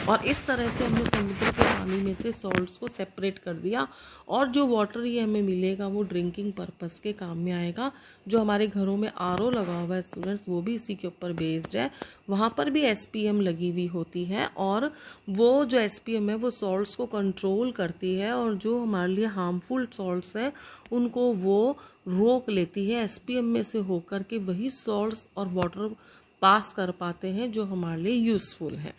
[SPEAKER 1] और इस तरह से हमने समुद्र के पानी में से सॉल्ट्स को सेपरेट कर दिया, और जो वाटर ये हमें मिलेगा वो ड्रिंकिंग पर्पस के काम में आएगा। जो हमारे घरों में RO लगा हुआ है स्टूडेंट्स, वो भी इसी के ऊपर बेस्ड है। वहाँ पर भी SPM लगी हुई होती है, और वो जो SPM है वो सॉल्ट्स को कंट्रोल करती है, और जो हमारे लिए हार्मफुल सॉल्ट्स हैं उनको वो रोक लेती है। SPM में से होकर के वही सॉल्ट्स और वाटर पास कर पाते हैं जो हमारे लिए यूज़फुल हैं।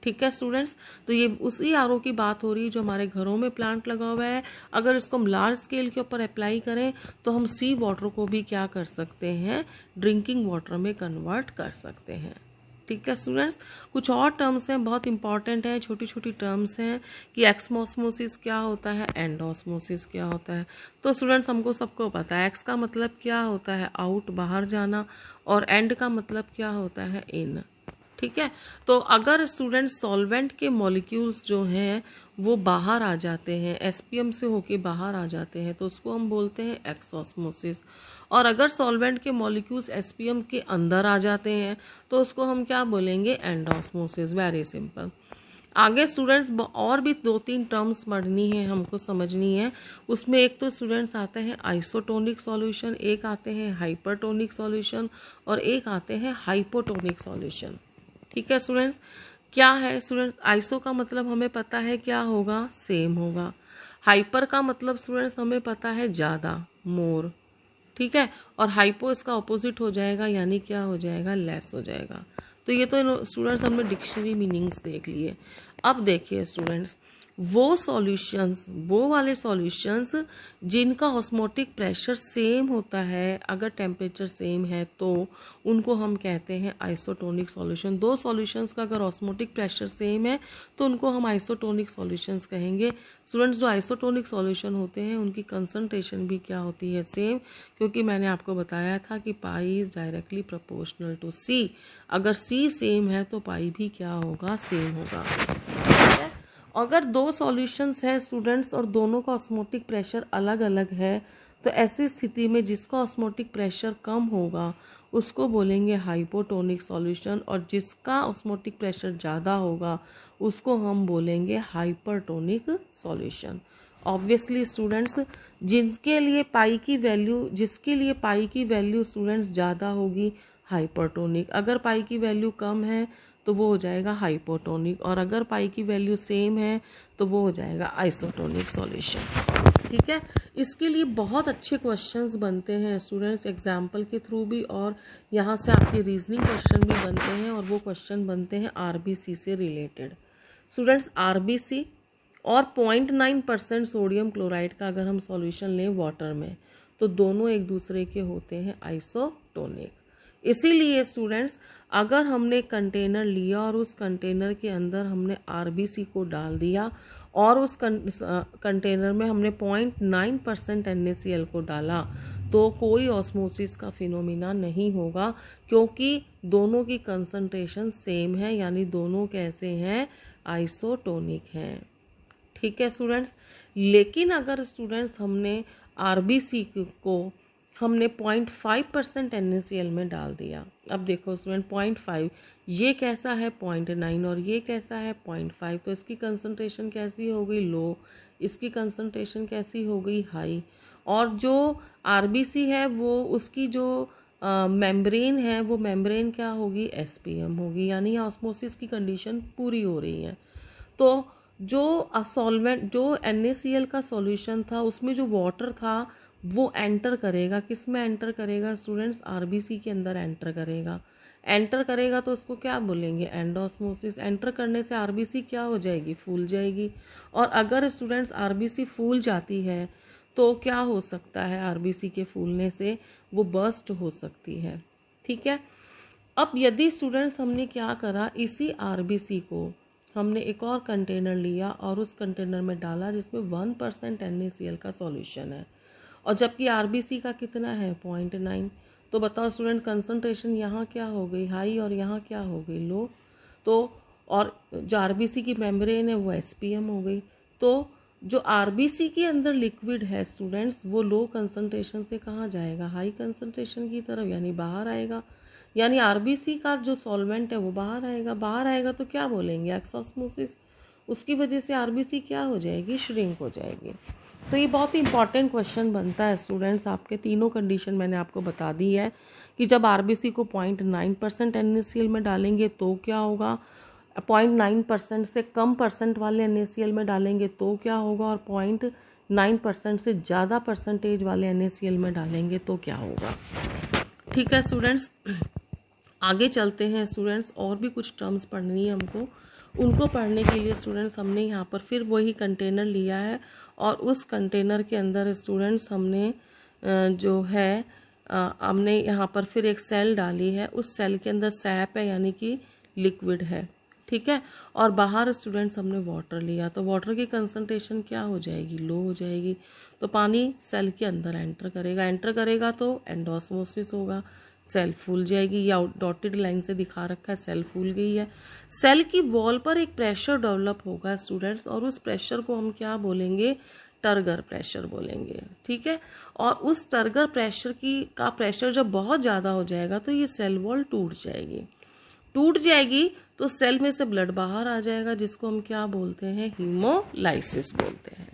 [SPEAKER 1] ठीक है स्टूडेंट्स, तो ये उसी RO की बात हो रही है जो हमारे घरों में प्लांट लगा हुआ है। अगर इसको हम लार्ज स्केल के ऊपर अप्लाई करें तो हम सी वाटर को भी क्या कर सकते हैं? ड्रिंकिंग वाटर में कन्वर्ट कर सकते हैं। ठीक है स्टूडेंट्स, कुछ और टर्म्स हैं बहुत इंपॉर्टेंट हैं, छोटी छोटी टर्म्स हैं कि एक्समोस्मोसिस क्या होता है, एंडोस्मोसिस क्या होता है। तो स्टूडेंट्स, हमको सबको पता है एक्स का मतलब क्या होता है? आउट, बाहर जाना, और एंड का मतलब क्या होता है? इन। ठीक है, तो अगर स्टूडेंट सॉल्वेंट के मॉलिक्यूल्स जो हैं वो बाहर आ जाते हैं, SPM से होके बाहर आ जाते हैं, तो उसको हम बोलते हैं एक्सऑस्मोसिस। और अगर सॉल्वेंट के मॉलिक्यूल्स SPM के अंदर आ जाते हैं तो उसको हम क्या बोलेंगे? एंडोस्मोसिस। Very simple. आगे स्टूडेंट्स और भी 2-3 टर्म्स पढ़नी है, हमको समझनी है। उसमें एक तो स्टूडेंट्स आते हैं आइसोटोनिक सॉल्यूशन, एक आते हैं हाइपरटोनिक सॉल्यूशन और एक आते हैं हाइपोटोनिक सॉल्यूशन। ठीक है स्टूडेंट्स, क्या है स्टूडेंट्स, आइसो का मतलब हमें पता है क्या होगा, सेम होगा। हाइपर का मतलब स्टूडेंट्स हमें पता है ज़्यादा, मोर। ठीक है, और हाइपो इसका ऑपोजिट हो जाएगा, यानी क्या हो जाएगा, लेस हो जाएगा। तो ये तो स्टूडेंट्स हमने डिक्शनरी मीनिंग्स देख लिए। अब देखिए स्टूडेंट्स, वो वाले सॉल्यूशंस जिनका ऑस्मोटिक प्रेशर सेम होता है, अगर टेम्परेचर सेम है तो उनको हम कहते हैं आइसोटोनिक सॉल्यूशन। दो सॉल्यूशंस का अगर ऑस्मोटिक प्रेशर सेम है तो उनको हम आइसोटोनिक सॉल्यूशंस कहेंगे। स्टूडेंट्स, जो आइसोटोनिक सॉल्यूशन होते हैं उनकी कंसंट्रेशन भी क्या होती है, सेम, क्योंकि मैंने आपको बताया था कि pi is directly proportional to C. अगर सी सेम है तो पाई भी क्या होगा, सेम होगा। अगर दो सॉल्यूशंस हैं स्टूडेंट्स और दोनों का ऑस्मोटिक प्रेशर अलग अलग है, तो ऐसी स्थिति में जिसका ऑस्मोटिक प्रेशर कम होगा उसको बोलेंगे हाइपोटोनिक सॉल्यूशन, और जिसका ऑस्मोटिक प्रेशर ज़्यादा होगा उसको हम बोलेंगे हाइपरटोनिक सॉल्यूशन। ऑब्वियसली स्टूडेंट्स, जिसके लिए पाई की वैल्यू स्टूडेंट्स ज़्यादा होगी, हाइपरटोनिक। अगर पाई की वैल्यू कम है तो वो हो जाएगा हाइपोटोनिक, और अगर पाई की वैल्यू सेम है तो वो हो जाएगा आइसोटोनिक सॉल्यूशन। ठीक है, इसके लिए बहुत अच्छे क्वेश्चंस बनते हैं स्टूडेंट्स, एग्जाम्पल के थ्रू भी, और यहाँ से आपके रीजनिंग क्वेश्चन भी बनते हैं, और वो क्वेश्चन बनते हैं आरबीसी से रिलेटेड। स्टूडेंट्स, आरबीसी और 0.9% सोडियम क्लोराइड का अगर हम सॉल्यूशन लें वाटर में, तो दोनों एक दूसरे के होते हैं आइसोटोनिक। इसीलिए स्टूडेंट्स, अगर हमने कंटेनर लिया और उस कंटेनर के अंदर हमने आरबीसी को डाल दिया और उस कंटेनर में हमने 0.9% NaCl को डाला, तो कोई ऑस्मोसिस का फिनोमिना नहीं होगा, क्योंकि दोनों की कंसंट्रेशन सेम है, यानी दोनों कैसे हैं, आइसोटोनिक हैं। ठीक है स्टूडेंट्स, लेकिन अगर स्टूडेंट्स हमने आरबीसी को हमने 0.5% NaCl में डाल दिया, अब देखो स्टूडेंट 0.5, ये कैसा है 0.9 और ये कैसा है 0.5, तो इसकी कंसंट्रेशन कैसी हो गई, लो, इसकी कंसंट्रेशन कैसी हो गई, हाई। और जो आरबीसी है वो उसकी जो मेम्ब्रेन है वो मेम्ब्रेन क्या होगी, SPM होगी, यानी ऑस्मोसिस की कंडीशन पूरी हो रही है। तो जो सॉल्वेंट, जो NaCl का सॉल्यूशन था उसमें जो वाटर था वो एंटर करेगा, किस में एंटर करेगा स्टूडेंट्स, आरबीसी के अंदर एंटर करेगा। एंटर करेगा तो उसको क्या बोलेंगे, एंडोस्मोसिस। एंटर करने से आरबीसी क्या हो जाएगी, फूल जाएगी, और अगर स्टूडेंट्स आरबीसी फूल जाती है तो क्या हो सकता है, आरबीसी के फूलने से वो बर्स्ट हो सकती है। ठीक है, अब यदि स्टूडेंट्स हमने क्या करा, इसी आरबीसी को हमने एक और कंटेनर लिया और उस कंटेनर में डाला जिसमें 1% NaCl का सॉल्यूशन है, और जबकि आरबीसी का कितना है 0.9, तो बताओ स्टूडेंट, कंसंट्रेशन यहाँ क्या हो गई, हाई, और यहाँ क्या हो गई, लो। तो और जो आरबीसी की मेम्ब्रेन है वो SPM हो गई। तो जो आरबीसी के अंदर लिक्विड है स्टूडेंट्स, वो लो कंसंट्रेशन से कहाँ जाएगा, हाई कंसंट्रेशन की तरफ, यानी बाहर आएगा, यानी आरबीसी का जो सॉल्वेंट है वो बाहर आएगा। बाहर आएगा तो क्या बोलेंगे, एक्सऑस्मोसिस। उसकी वजह से आरबीसी क्या हो जाएगी, श्रिंक हो जाएगी। तो ये बहुत ही इंपॉर्टेंट क्वेश्चन बनता है स्टूडेंट्स, आपके तीनों कंडीशन मैंने आपको बता दी है कि जब आरबीसी को 0.9% NaCl में डालेंगे तो क्या होगा, 0.9% से कम परसेंट वाले NaCl में डालेंगे तो क्या होगा, और 0.9% से ज़्यादा परसेंटेज वाले NaCl में डालेंगे तो क्या होगा। ठीक है स्टूडेंट्स, आगे चलते हैं स्टूडेंट्स, और भी कुछ टर्म्स पढ़नी है हमको। उनको पढ़ने के लिए स्टूडेंट्स हमने यहाँ पर फिर वही कंटेनर लिया है, और उस कंटेनर के अंदर स्टूडेंट्स हमने जो है हमने यहाँ पर फिर एक सेल डाली है, उस सेल के अंदर सैप है, यानी कि लिक्विड है। ठीक है, और बाहर स्टूडेंट्स हमने वाटर लिया, तो वाटर की कंसंट्रेशन क्या हो जाएगी, लो हो जाएगी। तो पानी सेल के अंदर एंटर करेगा तो एंडोस्मोसिस होगा, सेल फूल जाएगी, या डॉटेड लाइन से दिखा रखा है सेल फूल गई है। सेल की वॉल पर एक प्रेशर डेवलप होगा स्टूडेंट्स, और उस प्रेशर को हम क्या बोलेंगे, टर्गर प्रेशर बोलेंगे। ठीक है, और उस टर्गर प्रेशर का प्रेशर जब बहुत ज़्यादा हो जाएगा तो ये सेल वॉल टूट जाएगी। टूट जाएगी तो सेल में से ब्लड बाहर आ जाएगा, जिसको हम क्या बोलते हैं, हीमोलाइसिस बोलते हैं।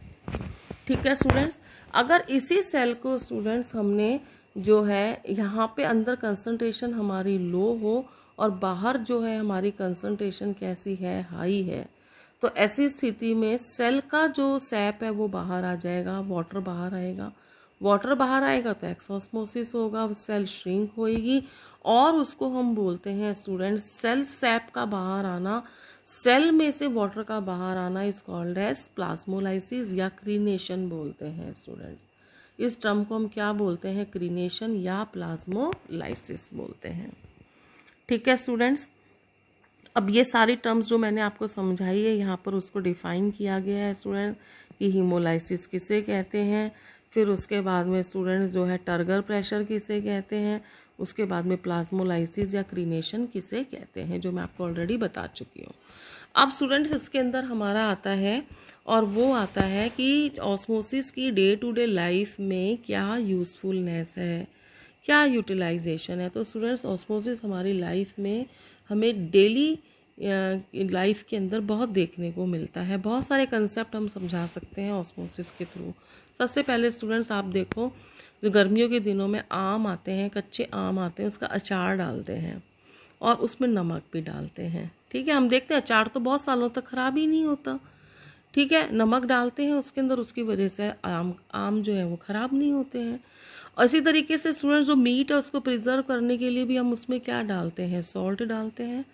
[SPEAKER 1] ठीक है स्टूडेंट्स, अगर इसी सेल को स्टूडेंट्स हमने जो है यहाँ पे अंदर कंसंट्रेशन हमारी लो हो और बाहर जो है हमारी कंसंट्रेशन कैसी है, हाई है, तो ऐसी स्थिति में सेल का जो सैप है वो बाहर आ जाएगा, वाटर बाहर आएगा। वाटर बाहर आएगा तो एक्सऑस्मोसिस होगा, सेल श्रिंक होएगी और उसको हम बोलते हैं स्टूडेंट्स सेल सैप का बाहर आना, सेल में से वाटर का बाहर आना इज कॉल्ड एज प्लाज्मोलाइसिस या क्रीनेशन बोलते हैं स्टूडेंट्स। इस टर्म को हम क्या बोलते हैं, क्रीनेशन या प्लाज्मोलाइसिस बोलते हैं। ठीक है स्टूडेंट्स, अब ये सारी टर्म्स जो मैंने आपको समझाई है यहाँ पर उसको डिफाइन किया गया है स्टूडेंट कि हीमोलाइसिस किसे कहते हैं, फिर उसके बाद में स्टूडेंट्स जो है टर्गर प्रेशर किसे कहते हैं, उसके बाद में प्लाज्मोलाइसिस या क्रीनेशन किसे कहते हैं, जो मैं आपको ऑलरेडी बता चुकी हूँ। अब स्टूडेंट्स इसके अंदर हमारा आता है और वो आता है कि ऑस्मोसिस की डे टू डे लाइफ में क्या यूज़फुलनेस है, क्या यूटिलाइजेशन है। तो स्टूडेंट्स ऑस्मोसिस हमारी लाइफ में हमें डेली लाइफ के अंदर बहुत देखने को मिलता है। बहुत सारे कंसेप्ट हम समझा सकते हैं ऑस्मोसिस के थ्रू। सबसे पहले स्टूडेंट्स आप देखो, जो गर्मियों के दिनों में आम आते हैं, कच्चे आम आते हैं, उसका अचार डालते हैं और उसमें नमक भी डालते हैं। ठीक है, हम देखते हैं अचार तो बहुत सालों तक ख़राब ही नहीं होता। ठीक है, नमक डालते हैं उसके अंदर, उसकी वजह से आम जो है वो ख़राब नहीं होते हैं। और इसी तरीके से स्टूडेंट्स जो मीट है उसको प्रिजर्व करने के लिए भी हम उसमें क्या डालते हैं, सॉल्ट डालते हैं।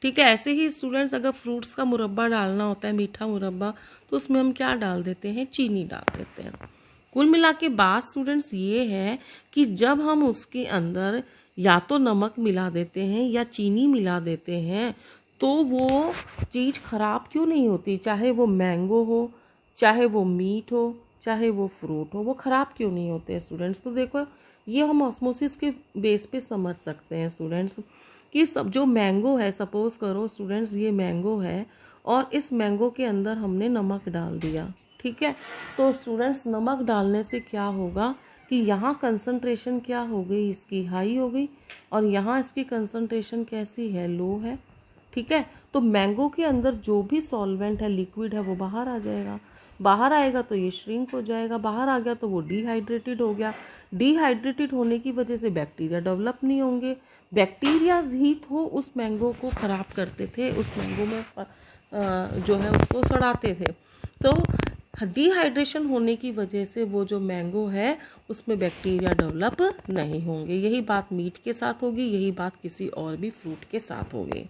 [SPEAKER 1] ठीक है, ऐसे ही स्टूडेंट्स अगर फ्रूट्स का मुरब्बा डालना होता है, मीठा मुरब्बा, तो उसमें हम क्या डाल देते हैं, चीनी डाल देते हैं। कुल मिला के बात स्टूडेंट्स ये है कि जब हम उसके अंदर या तो नमक मिला देते हैं या चीनी मिला देते हैं तो वो चीज़ ख़राब क्यों नहीं होती, चाहे वो मैंगो हो, चाहे वो मीट हो, चाहे वो फ्रूट हो, वो ख़राब क्यों नहीं होते स्टूडेंट्स। तो देखो ये हम ऑस्मोसिस के बेस पे समझ सकते हैं स्टूडेंट्स कि सब जो मैंगो है, सपोज करो स्टूडेंट्स ये मैंगो है और इस मैंगो के अंदर हमने नमक डाल दिया। ठीक है, तो स्टूडेंट्स नमक डालने से क्या होगा कि यहाँ कंसंट्रेशन क्या हो गई, इसकी हाई हो गई और यहाँ इसकी कंसंट्रेशन कैसी है, लो है। ठीक है, तो मैंगो के अंदर जो भी सॉल्वेंट है, लिक्विड है, वो बाहर आ जाएगा। बाहर आएगा तो ये श्रिंक हो जाएगा, बाहर आ गया तो वो डिहाइड्रेटेड हो गया। डिहाइड्रेटेड होने की वजह से बैक्टीरिया डेवलप नहीं होंगे। बैक्टीरिया ही तो उस मैंगो को ख़राब करते थे, उस मैंगो में जो है उसको सड़ाते थे। तो डिहाइड्रेशन होने की वजह से वो जो मैंगो है उसमें बैक्टीरिया डेवलप नहीं होंगे। यही बात मीट के साथ होगी, यही बात किसी और भी फ्रूट के साथ होगी।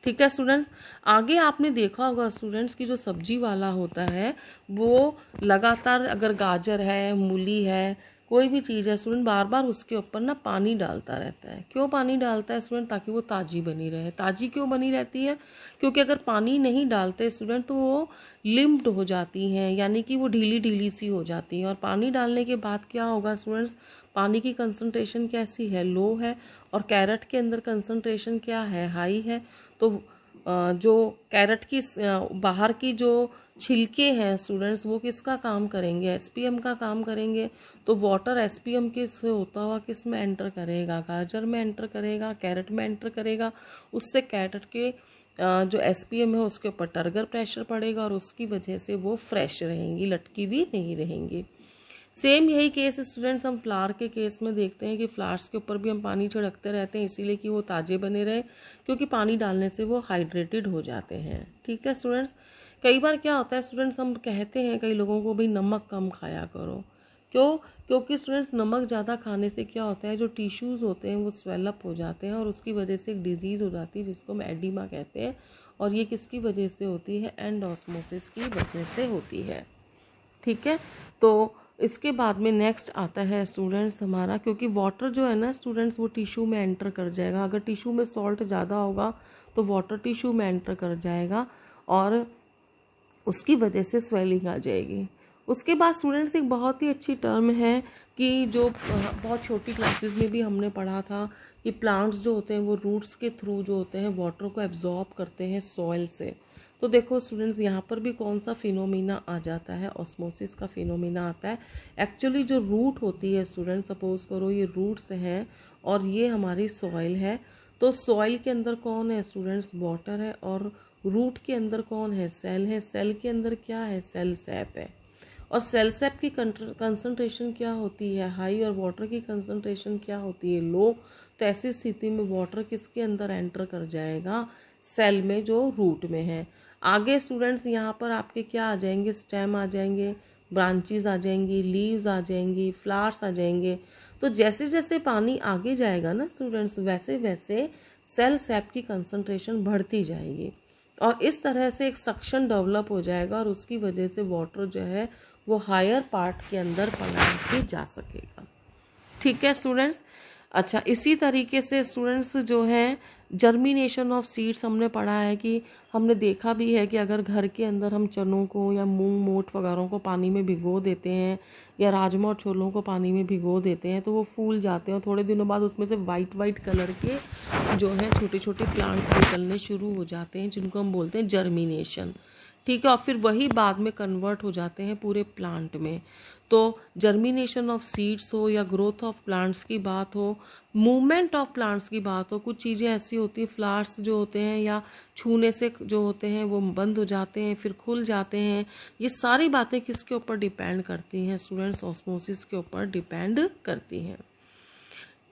[SPEAKER 1] ठीक है स्टूडेंट्स, आगे आपने देखा होगा स्टूडेंट्स की जो सब्जी वाला होता है वो लगातार, अगर गाजर है, मूली है, कोई भी चीज़ है स्टूडेंट, बार बार उसके ऊपर ना पानी डालता रहता है। क्यों पानी डालता है स्टूडेंट, ताकि वो ताज़ी बनी रहे। ताज़ी क्यों बनी रहती है, क्योंकि अगर पानी नहीं डालते स्टूडेंट तो वो लिम्प्ड हो जाती हैं, यानी कि वो ढीली ढीली सी हो जाती हैं। और पानी डालने के बाद क्या होगा स्टूडेंट्स, पानी की कंसंट्रेशन कैसी है, लो है, और कैरेट के अंदर कंसंट्रेशन क्या है, हाई है। तो जो कैरेट की बाहर की जो छिलके हैं स्टूडेंट्स वो किसका काम करेंगे, एसपीएम का काम करेंगे। तो वाटर एसपीएम के से होता हुआ किस में एंटर करेगा, गाजर में एंटर करेगा, कैरेट में एंटर करेगा। उससे कैरेट के जो एसपीएम है उसके ऊपर टर्गर प्रेशर पड़ेगा और उसकी वजह से वो फ्रेश रहेंगी, लटकी भी नहीं रहेंगी। सेम यही केस स्टूडेंट्स हम फ्लावर के केस में देखते हैं कि फ्लावर्स के ऊपर भी हम पानी छिड़कते रहते हैं, इसीलिए कि वो ताज़े बने रहें, क्योंकि पानी डालने से वो हाइड्रेटेड हो जाते हैं। ठीक है स्टूडेंट्स, कई बार क्या होता है स्टूडेंट्स, हम कहते हैं कई लोगों को भाई नमक कम खाया करो। क्यों, क्योंकि स्टूडेंट्स नमक ज़्यादा खाने से क्या होता है, जो टिश्यूज़ होते हैं वो स्वेलअप हो जाते हैं और उसकी वजह से एक डिजीज़ हो जाती है जिसको हम एडिमा कहते हैं। और ये किसकी वजह से होती है, एंडोस्मोसिस की वजह से होती है। ठीक है, तो इसके बाद में नेक्स्ट आता है स्टूडेंट्स हमारा, क्योंकि वाटर जो है ना स्टूडेंट्स वो टिश्यू में एंटर कर जाएगा। अगर टिश्यू में सॉल्ट ज़्यादा होगा तो वाटर टिश्यू में एंटर कर जाएगा और उसकी वजह से स्वेलिंग आ जाएगी। उसके बाद स्टूडेंट्स एक बहुत ही अच्छी टर्म है कि जो बहुत छोटी क्लासेस में भी हमने पढ़ा था कि प्लांट्स जो होते हैं वो रूट्स के थ्रू जो होते हैं वाटर को एब्जॉर्ब करते हैं सॉइल से। तो देखो स्टूडेंट्स यहाँ पर भी कौन सा फिनोमिना आ जाता है, ऑस्मोसिस का फिनोमिना आता है। एक्चुअली जो रूट होती है स्टूडेंट, सपोज करो ये रूट्स हैं और ये हमारी सॉइल है, तो सॉइल के अंदर कौन है स्टूडेंट्स, वाटर है, और रूट के अंदर कौन है, सेल है। सेल के अंदर क्या है, सेल सैप है। और सेल सैप की कंसंट्रेशन क्या होती है, हाई, और वाटर की कंसंट्रेशन क्या होती है, लो। तो ऐसी स्थिति में वाटर किसके अंदर एंटर कर जाएगा, सेल में जो रूट में है। आगे स्टूडेंट्स यहाँ पर आपके क्या आ जाएंगे, स्टेम आ जाएंगे, ब्रांचेस आ जाएंगी, लीव्स आ जाएंगी, फ्लावर्स आ जाएंगे। तो जैसे जैसे पानी आगे जाएगा ना स्टूडेंट्स, वैसे वैसे सेल सैप की कंसंट्रेशन बढ़ती जाएगी और इस तरह से एक सक्शन डेवलप हो जाएगा और उसकी वजह से वाटर जो है वो हायर पार्ट के अंदर प्लांट के जा सकेगा। ठीक है स्टूडेंट्स। अच्छा, इसी तरीके से स्टूडेंट्स जो हैं जर्मिनेशन ऑफ सीड्स हमने पढ़ा है कि हमने देखा भी है कि अगर घर के अंदर हम चनों को या मूंग मोठ वगैरह को पानी में भिगो देते हैं या राजमा और छोलों को पानी में भिगो देते हैं तो वो फूल जाते हैं और थोड़े दिनों बाद उसमें से वाइट वाइट कलर के जो है छोटे छोटे प्लांट्स निकलने शुरू हो जाते हैं, जिनको हम बोलते हैं जर्मिनेशन। ठीक है, और फिर वही बाद में कन्वर्ट हो जाते हैं पूरे प्लांट में। तो जर्मिनेशन ऑफ सीड्स हो या ग्रोथ ऑफ प्लांट्स की बात हो, मूवमेंट ऑफ प्लांट्स की बात हो, कुछ चीज़ें ऐसी होती हैं, फ्लावर्स जो होते हैं या छूने से जो होते हैं वो बंद हो जाते हैं फिर खुल जाते हैं। ये सारी बातें किसके ऊपर डिपेंड करती हैं स्टूडेंट्स, ऑस्मोसिस के ऊपर डिपेंड करती हैं।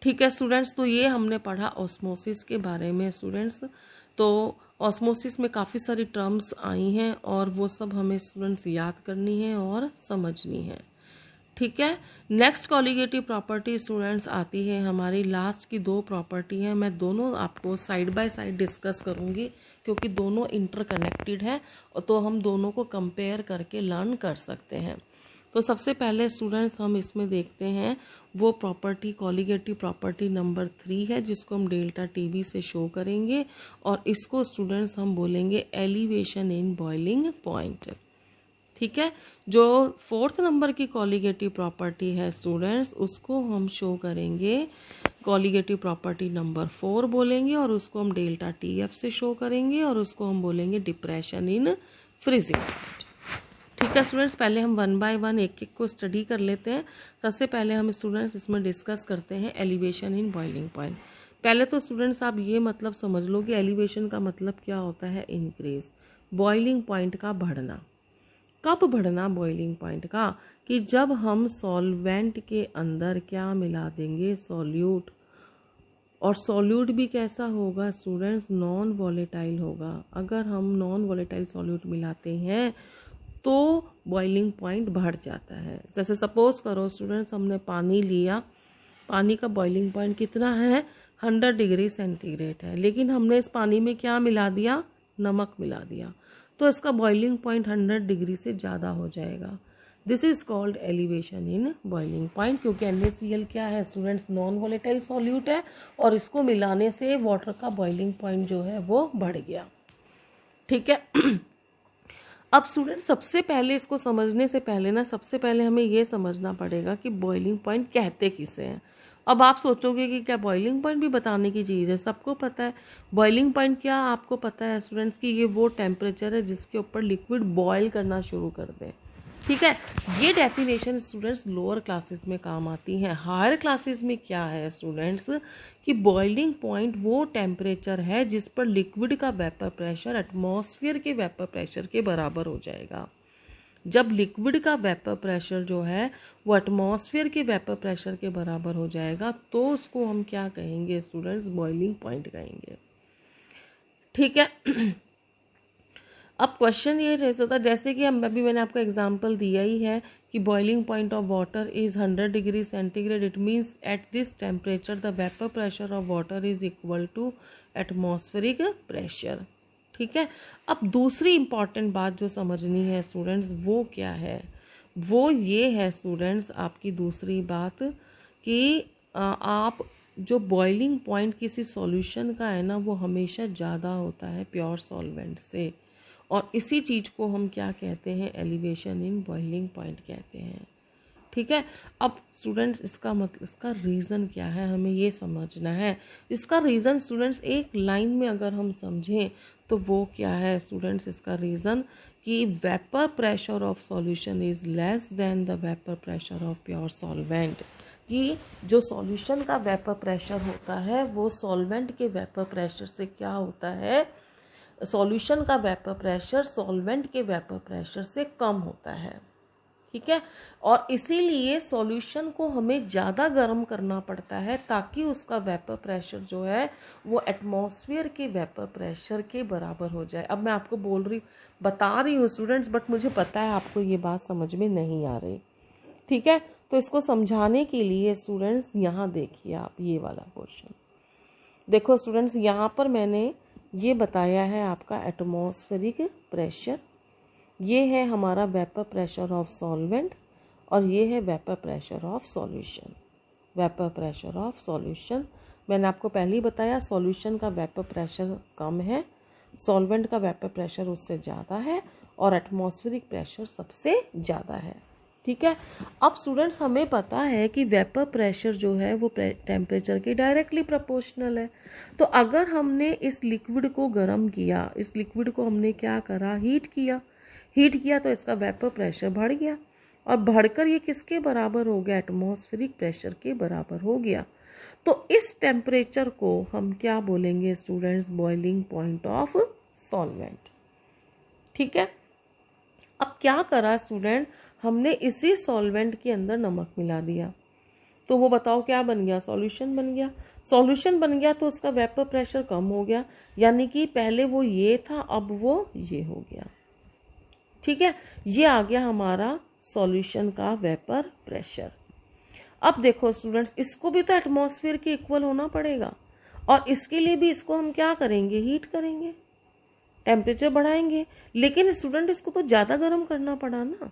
[SPEAKER 1] ठीक है स्टूडेंट्स, तो ये हमने पढ़ा ऑस्मोसिस के बारे में स्टूडेंट्स। तो ऑस्मोसिस में काफ़ी सारी टर्म्स आई हैं और वो सब हमें स्टूडेंट्स याद करनी है और समझनी है। ठीक है, नेक्स्ट कॉलिगेटिव प्रॉपर्टी स्टूडेंट्स आती है हमारी लास्ट की दो प्रॉपर्टी है। मैं दोनों आपको साइड बाय साइड डिस्कस करूंगी क्योंकि दोनों इंटरकनेक्टेड है और तो हम दोनों को कंपेयर करके लर्न कर सकते हैं। तो सबसे पहले स्टूडेंट्स हम इसमें देखते हैं वो प्रॉपर्टी, कॉलिगेटिव प्रॉपर्टी नंबर 3 है जिसको हम डेल्टा टीवी से शो करेंगे और इसको स्टूडेंट्स हम बोलेंगे एलिवेशन इन बॉइलिंग पॉइंट। ठीक है, जो 4th नंबर की कॉलिगेटिव प्रॉपर्टी है स्टूडेंट्स उसको हम शो करेंगे कॉलिगेटिव प्रॉपर्टी नंबर 4 बोलेंगे और उसको हम डेल्टा टीएफ से शो करेंगे और उसको हम बोलेंगे डिप्रेशन इन फ्रीजिंग पॉइंट। ठीक है स्टूडेंट्स, पहले हम 1 बाय 1 एक एक को स्टडी कर लेते हैं। सबसे पहले हम स्टूडेंट्स इसमें डिस्कस करते हैं एलिवेशन इन बॉइलिंग पॉइंट। पहले तो स्टूडेंट्स आप ये मतलब समझ लो कि एलिवेशन का मतलब क्या होता है, इंक्रीज, बॉइलिंग पॉइंट का बढ़ना। कब बढ़ना बॉइलिंग पॉइंट का, कि जब हम सॉल्वेंट के अंदर क्या मिला देंगे, सॉल्यूट, और सॉल्यूट भी कैसा होगा स्टूडेंट्स, नॉन वॉलेटाइल होगा। अगर हम नॉन वॉलेटाइल सॉल्यूट मिलाते हैं तो बॉइलिंग पॉइंट बढ़ जाता है। जैसे सपोज करो स्टूडेंट्स हमने पानी लिया, पानी का बॉइलिंग पॉइंट कितना है, 100 डिग्री सेंटीग्रेड है, लेकिन हमने इस पानी में क्या मिला दिया, नमक मिला दिया, तो इसका बॉइलिंग पॉइंट 100 डिग्री से ज़्यादा हो जाएगा। This is called elevation in boiling point, क्योंकि NaCl क्या है स्टूडेंट्स, नॉन वॉलेटाइल सॉल्यूट है और इसको मिलाने से वाटर का बॉइलिंग पॉइंट जो है वो बढ़ गया। ठीक है, अब स्टूडेंट सबसे पहले इसको समझने से पहले ना, सबसे पहले हमें ये समझना पड़ेगा कि बॉइलिंग पॉइंट कहते किसे हैं। अब आप सोचोगे कि क्या बॉइलिंग पॉइंट भी बताने की चीज़ है, सबको पता है बॉइलिंग पॉइंट क्या, आपको पता है स्टूडेंट्स कि ये वो टेम्परेचर है जिसके ऊपर लिक्विड बॉयल करना शुरू कर दे। ठीक है, ये डेफिनेशन स्टूडेंट्स लोअर क्लासेस में काम आती है। हायर क्लासेस में क्या है स्टूडेंट्स कि बॉइलिंग पॉइंट वो टेम्परेचर है जिस पर लिक्विड का वेपर प्रेशर एटमॉस्फेयर के वेपर प्रेशर के बराबर हो जाएगा। जब लिक्विड का वेपर प्रेशर जो है वो एटमॉस्फेयर के वेपर प्रेशर के बराबर हो जाएगा तो उसको हम क्या कहेंगे स्टूडेंट्स, बॉइलिंग पॉइंट कहेंगे। ठीक है, अब क्वेश्चन ये रह सकता है, जैसे कि हम अभी मैंने आपको एग्जांपल दिया ही है कि boiling point of water is 100 degree centigrade, it means at this temperature the vapour pressure of water is equal to atmospheric pressure. ठीक है, अब दूसरी इंपॉर्टेंट बात जो समझनी है स्टूडेंट्स वो क्या है, वो ये है स्टूडेंट्स आपकी दूसरी बात कि आप जो बॉइलिंग पॉइंट किसी सॉल्यूशन का है ना वो हमेशा ज़्यादा होता है प्योर सॉल्वेंट से, और इसी चीज़ को हम क्या कहते हैं, एलिवेशन इन बॉइलिंग पॉइंट कहते हैं। ठीक है, अब स्टूडेंट्स इसका मतलब, इसका रीज़न क्या है हमें ये समझना है। इसका रीज़न स्टूडेंट्स एक लाइन में अगर हम समझें तो वो क्या है स्टूडेंट्स, इसका रीज़न कि vapour pressure of solution is less than the vapour pressure of pure solvent. कि जो सॉल्यूशन का वेपर प्रेशर होता है वो सॉल्वेंट के वेपर प्रेशर से क्या होता है, सॉल्यूशन का वेपर प्रेशर सॉल्वेंट के वेपर प्रेशर से कम होता है। ठीक है, और इसीलिए सॉल्यूशन को हमें ज़्यादा गर्म करना पड़ता है ताकि उसका वेपर प्रेशर जो है वो एटमॉस्फेयर के वेपर प्रेशर के बराबर हो जाए। अब मैं आपको बता रही हूँ स्टूडेंट्स, बट मुझे पता है आपको ये बात समझ में नहीं आ रही। ठीक है, तो इसको समझाने के लिए स्टूडेंट्स यहाँ देखिए आप ये वाला क्वेश्चन देखो स्टूडेंट्स, यहाँ पर मैंने ये बताया है आपका एटमॉस्फेरिक प्रेशर, ये है हमारा वेपर प्रेशर ऑफ सॉल्वेंट और ये है vapour pressure of solution. Vapour pressure of solution मैंने आपको पहले ही बताया, सॉल्यूशन का वेपर प्रेशर कम है, सॉल्वेंट का वेपर प्रेशर उससे ज़्यादा है और एटमॉस्फेरिक प्रेशर सबसे ज़्यादा है। ठीक है, अब स्टूडेंट्स हमें पता है कि वेपर प्रेशर जो है वो टेम्परेचर के डायरेक्टली प्रोपोर्शनल है। तो अगर हमने इस लिक्विड को गर्म किया, इस लिक्विड को हमने क्या करा, हीट किया तो इसका वेपर प्रेशर बढ़ गया और बढ़कर ये किसके बराबर हो गया, एटमॉस्फेरिक प्रेशर के बराबर हो गया। तो इस टेम्परेचर को हम क्या बोलेंगे students, boiling point of solvent. ठीक है, अब क्या करा स्टूडेंट, हमने इसी सॉल्वेंट के अंदर नमक मिला दिया, तो वो बताओ क्या बन गया, सॉल्यूशन बन गया। सॉल्यूशन बन गया तो उसका वेपर प्रेशर कम हो गया, यानी कि पहले वो ये था अब वो ये हो गया। ठीक है, ये आ गया हमारा सॉल्यूशन का वेपर प्रेशर। अब देखो स्टूडेंट्स, इसको भी तो एटमॉस्फेयर के इक्वल होना पड़ेगा और इसके लिए भी इसको हम क्या करेंगे, हीट करेंगे, टेम्परेचर बढ़ाएंगे। लेकिन स्टूडेंट इसको तो ज़्यादा गर्म करना पड़ा ना,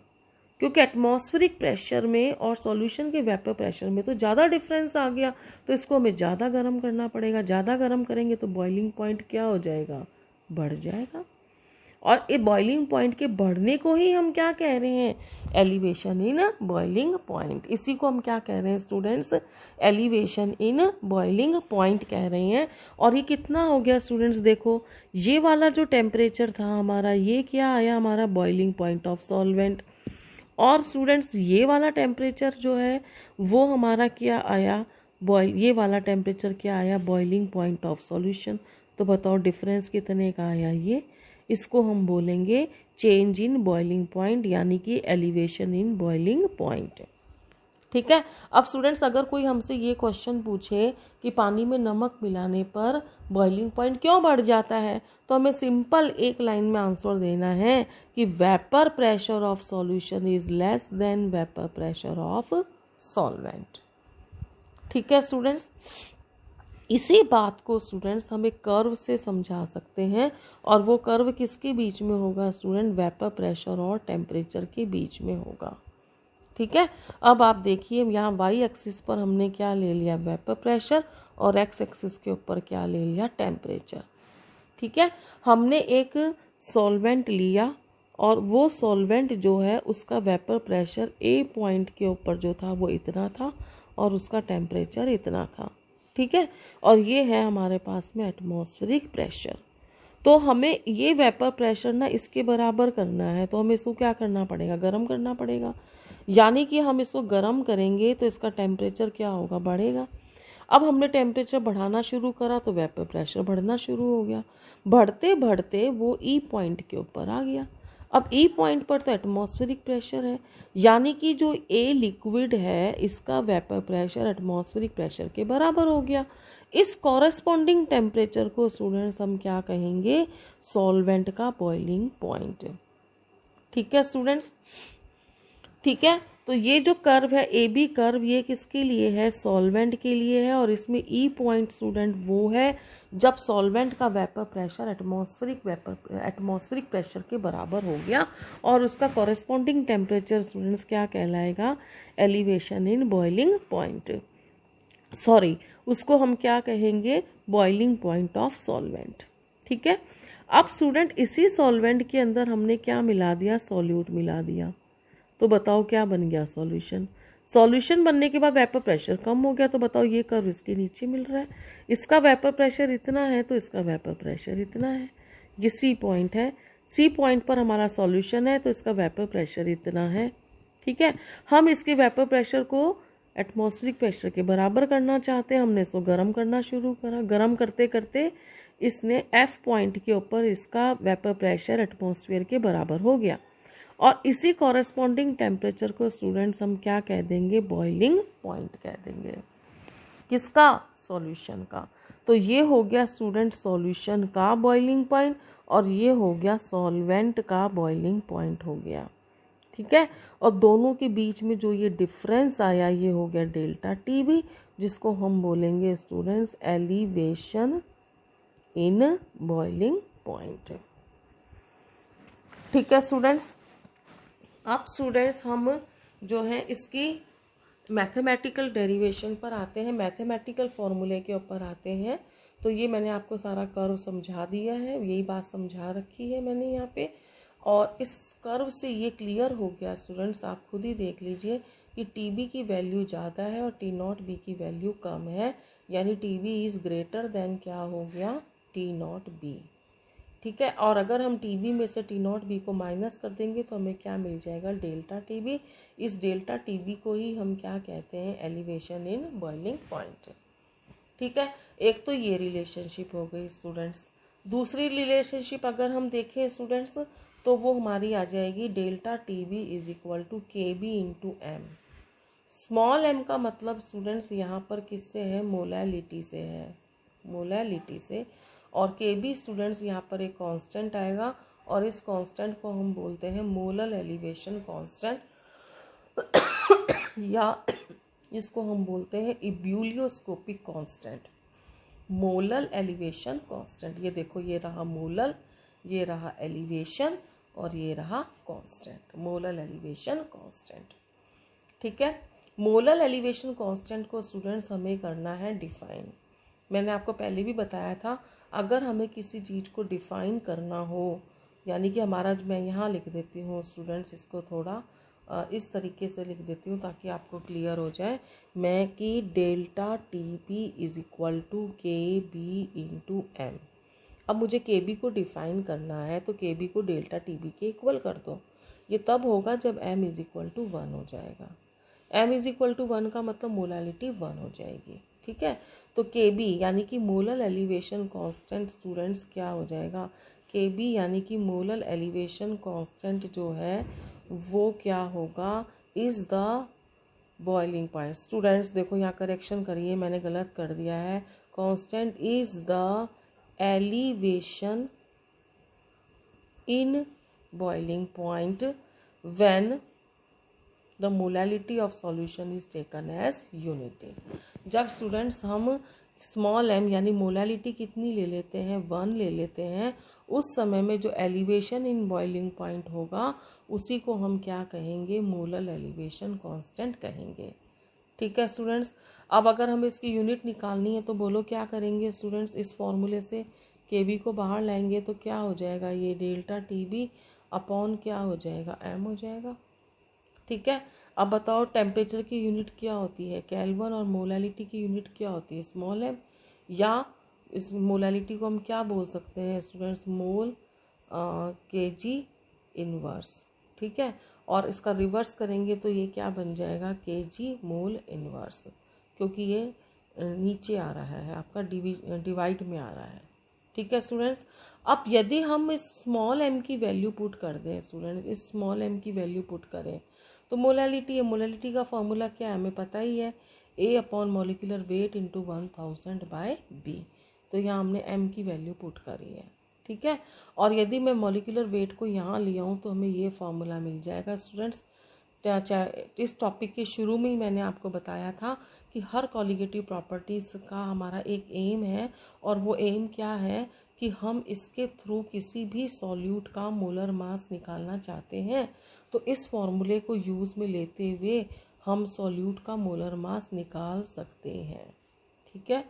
[SPEAKER 1] क्योंकि एटमॉस्फेरिक प्रेशर में और सॉल्यूशन के वेपर प्रेशर में तो ज़्यादा डिफरेंस आ गया, तो इसको हमें ज़्यादा गर्म करना पड़ेगा। ज़्यादा गर्म करेंगे तो बॉइलिंग पॉइंट क्या हो जाएगा, बढ़ जाएगा। और ये बॉइलिंग पॉइंट के बढ़ने को ही हम क्या कह रहे हैं, एलिवेशन इन बॉइलिंग पॉइंट। इसी को हम क्या कह रहे हैं students, elevation in boiling point कह रहे हैं। और ये कितना हो गया स्टूडेंट्स, देखो ये वाला जो टेम्परेचर था हमारा, ये क्या आया हमारा, बॉइलिंग पॉइंट ऑफ सॉल्वेंट। और स्टूडेंट्स ये वाला टेम्परेचर जो है वो हमारा क्या आया, ये वाला टेम्परेचर क्या आया, बॉइलिंग पॉइंट ऑफ सॉल्यूशन। तो बताओ डिफरेंस कितने का आया, ये, इसको हम बोलेंगे चेंज इन बॉइलिंग पॉइंट, यानी कि एलिवेशन इन बॉइलिंग पॉइंट। ठीक है, अब स्टूडेंट्स अगर कोई हमसे ये क्वेश्चन पूछे कि पानी में नमक मिलाने पर बॉइलिंग पॉइंट क्यों बढ़ जाता है, तो हमें सिंपल एक लाइन में आंसर देना है कि vapour pressure of solution is less than vapour pressure of solvent. ठीक है स्टूडेंट्स, इसी बात को स्टूडेंट्स हम एक कर्व से समझा सकते हैं, और वो कर्व किसके बीच में होगा स्टूडेंट, वेपर प्रेशर और टेम्परेचर के बीच में होगा। ठीक है, अब आप देखिए यहाँ वाई एक्सिस पर हमने क्या ले लिया, वेपर प्रेशर, और एक्स एक्सिस के ऊपर क्या ले लिया, टेम्परेचर। ठीक है, हमने एक सॉल्वेंट लिया और वो सॉल्वेंट जो है उसका वेपर प्रेशर ए पॉइंट के ऊपर जो था वो इतना था और उसका टेम्परेचर इतना था। ठीक है, और ये है हमारे पास में एटमॉस्फेरिक प्रेशर। तो हमें ये वेपर प्रेशर ना इसके बराबर करना है, तो हमें इसको क्या करना पड़ेगा, गर्म करना पड़ेगा। यानी कि हम इसको गर्म करेंगे तो इसका टेम्परेचर क्या होगा, बढ़ेगा। अब हमने टेम्परेचर बढ़ाना शुरू करा तो वेपर प्रेशर बढ़ना शुरू हो गया, बढ़ते बढ़ते वो ई पॉइंट के ऊपर आ गया। अब ई पॉइंट पर तो एटमॉस्फेरिक प्रेशर है, यानी कि जो ए लिक्विड है इसका वेपर प्रेशर एटमॉस्फेरिक प्रेशर के बराबर हो गया। इस कॉरेस्पॉन्डिंग टेम्परेचर को स्टूडेंट्स हम क्या कहेंगे, सॉल्वेंट का बॉइलिंग पॉइंट। ठीक है स्टूडेंट्स, ठीक है, तो ये जो कर्व है ए बी कर्व, ये किसके लिए है, सॉल्वेंट के लिए है। और इसमें ई पॉइंट स्टूडेंट वो है जब सॉल्वेंट का वेपर प्रेशर एटमॉस्फेरिक प्रेशर के बराबर हो गया, और उसका कॉरेस्पॉन्डिंग टेम्परेचर स्टूडेंट्स क्या कहलाएगा, elevation in boiling point, sorry उसको हम क्या कहेंगे, बॉइलिंग पॉइंट ऑफ सॉल्वेंट। ठीक है, अब स्टूडेंट इसी सॉल्वेंट के अंदर हमने क्या मिला दिया, सॉल्यूट मिला दिया, तो बताओ क्या बन गया, सॉल्यूशन। सॉल्यूशन बनने के बाद वेपर प्रेशर कम हो गया, तो बताओ ये कर्व इसके नीचे मिल रहा है, इसका वेपर प्रेशर इतना है तो इसका वेपर प्रेशर इतना है। ये सी पॉइंट है, सी पॉइंट पर हमारा सॉल्यूशन है तो इसका वेपर प्रेशर इतना है। ठीक है, हम इसके वेपर प्रेशर को एटमॉस्फेरिक प्रेशर के बराबर करना चाहते हैं, हमने इसको गर्म करना शुरू करा। गर्म करते करते इसने F पॉइंट के ऊपर इसका वेपर प्रेशर एटमॉस्फेयर के बराबर हो गया, और इसी कॉरेस्पॉन्डिंग टेम्परेचर को स्टूडेंट्स हम क्या कह देंगे, बॉइलिंग पॉइंट कह देंगे। किसका, सॉल्यूशन का। तो ये हो गया स्टूडेंट सॉल्यूशन का बॉइलिंग पॉइंट, और ये हो गया सॉल्वेंट का बॉइलिंग पॉइंट हो गया, ठीक है। और दोनों के बीच में जो ये डिफरेंस आया ये हो गया डेल्टा टीबी, जिसको हम बोलेंगे students elevation in boiling point. ठीक है स्टूडेंट्स। अब स्टूडेंट्स हम जो है इसकी मैथमेटिकल डेरिवेशन पर आते हैं, मैथमेटिकल फॉर्मूले के ऊपर आते हैं। तो ये मैंने आपको सारा कर्व समझा दिया है, यही बात समझा रखी है मैंने यहाँ पे। और इस कर्व से ये क्लियर हो गया स्टूडेंट्स, आप खुद ही देख लीजिए कि टीबी की वैल्यू ज़्यादा है और टी नॉट बी की वैल्यू कम है, यानी टीबी इज़ ग्रेटर देन क्या हो गया, टी नॉट बी। ठीक है। और अगर हम टीबी में से टी नॉट बी को माइनस कर देंगे तो हमें क्या मिल जाएगा, डेल्टा टीबी। इस डेल्टा टीबी को ही हम क्या कहते हैं, एलिवेशन इन बॉइलिंग पॉइंट। ठीक है। एक तो ये रिलेशनशिप हो गई स्टूडेंट्स। दूसरी रिलेशनशिप अगर हम देखें स्टूडेंट्स तो वो हमारी आ जाएगी delta TB is equal to K B into M. Small M का मतलब स्टूडेंट्स यहाँ पर किससे है, मोलैलिटी से है, मोलैलिटी से। और के बी स्टूडेंट्स यहाँ पर एक कांस्टेंट आएगा, और इस कांस्टेंट को हम बोलते हैं मोलल एलिवेशन कांस्टेंट, या इसको हम बोलते हैं इब्यूलियोस्कोपिक कांस्टेंट, मोलल एलिवेशन कांस्टेंट। ये देखो, ये रहा मोलल, ये रहा एलिवेशन, और ये रहा कांस्टेंट, मोलल एलिवेशन कांस्टेंट। ठीक है। मोलल एलिवेशन कांस्टेंट को स्टूडेंट्स हमें करना है डिफाइन। मैंने आपको पहले भी बताया था, अगर हमें किसी चीज़ को डिफाइन करना हो, यानी कि हमारा, मैं यहाँ लिख देती हूँ स्टूडेंट्स, इसको थोड़ा इस तरीके से लिख देती हूँ ताकि आपको क्लियर हो जाए, मैं कि delta T P is equal to K B into M. अब मुझे के बी को डिफाइन करना है, तो के बी को डेल्टा टी बी के इक्वल कर दो। ये तब होगा जब एम इज इक्वल टू 1 हो जाएगा। एम इज इक्वल टू 1 का मतलब मोलालिटी 1 हो जाएगी। ठीक है। तो के बी यानी कि मोलल एलिवेशन कांस्टेंट स्टूडेंट्स क्या हो जाएगा, के बी यानी कि मोलल एलिवेशन कांस्टेंट जो है वो क्या होगा, is the boiling point. Students देखो यहाँ करेक्शन करिए, मैंने गलत कर दिया है। Constant is the elevation in boiling point when the molality of solution is taken as unity. जब स्टूडेंट्स हम स्मॉल एम यानी मोलैलिटी कितनी ले लेते हैं, 1 ले लेते हैं, उस समय में जो एलिवेशन इन बॉइलिंग पॉइंट होगा उसी को हम क्या कहेंगे, मोलल एलिवेशन कांस्टेंट कहेंगे। ठीक है स्टूडेंट्स। अब अगर हमें इसकी यूनिट निकालनी है तो बोलो क्या करेंगे स्टूडेंट्स, इस फॉर्मूले से के बी को बाहर लाएंगे तो क्या हो जाएगा, ये डेल्टा टी बी अपॉन क्या हो जाएगा, एम हो जाएगा। ठीक है। अब बताओ टेम्परेचर की यूनिट क्या होती है, केल्विन, और मोलैलिटी की यूनिट क्या होती है, स्मॉल एम। या इस मोलैलिटी को हम क्या बोल सकते हैं स्टूडेंट्स, मोल के जी इनवर्स। ठीक है। और इसका रिवर्स करेंगे तो ये क्या बन जाएगा, के जी मोल इनवर्स, क्योंकि ये नीचे आ रहा है, आपका डिवाइड में आ रहा है। ठीक है स्टूडेंट्स। अब यदि हम इस स्मॉल एम की वैल्यू पुट कर दें स्टूडेंट्स, इस स्मॉल एम की वैल्यू पुट करें तो मोलैलिटी है, मोलैलिटी का फॉर्मूला क्या है हमें पता ही है, A upon molecular weight into 1000 by B. तो यहाँ हमने एम की वैल्यू पुट करी है। ठीक है। और यदि मैं मॉलिक्यूलर वेट को यहाँ ले आऊँ तो हमें ये फॉर्मूला मिल जाएगा स्टूडेंट्स। इस टॉपिक के शुरू में ही मैंने आपको बताया था कि हर कॉलिगेटिव प्रॉपर्टीज़ का हमारा एक एम है, और वो एम क्या है कि हम इसके थ्रू किसी भी सॉल्यूट का मोलर मास निकालना चाहते हैं, तो इस फॉर्मूले को यूज़ में लेते हुए हम सॉल्यूट का मोलर मास निकाल सकते हैं। ठीक है।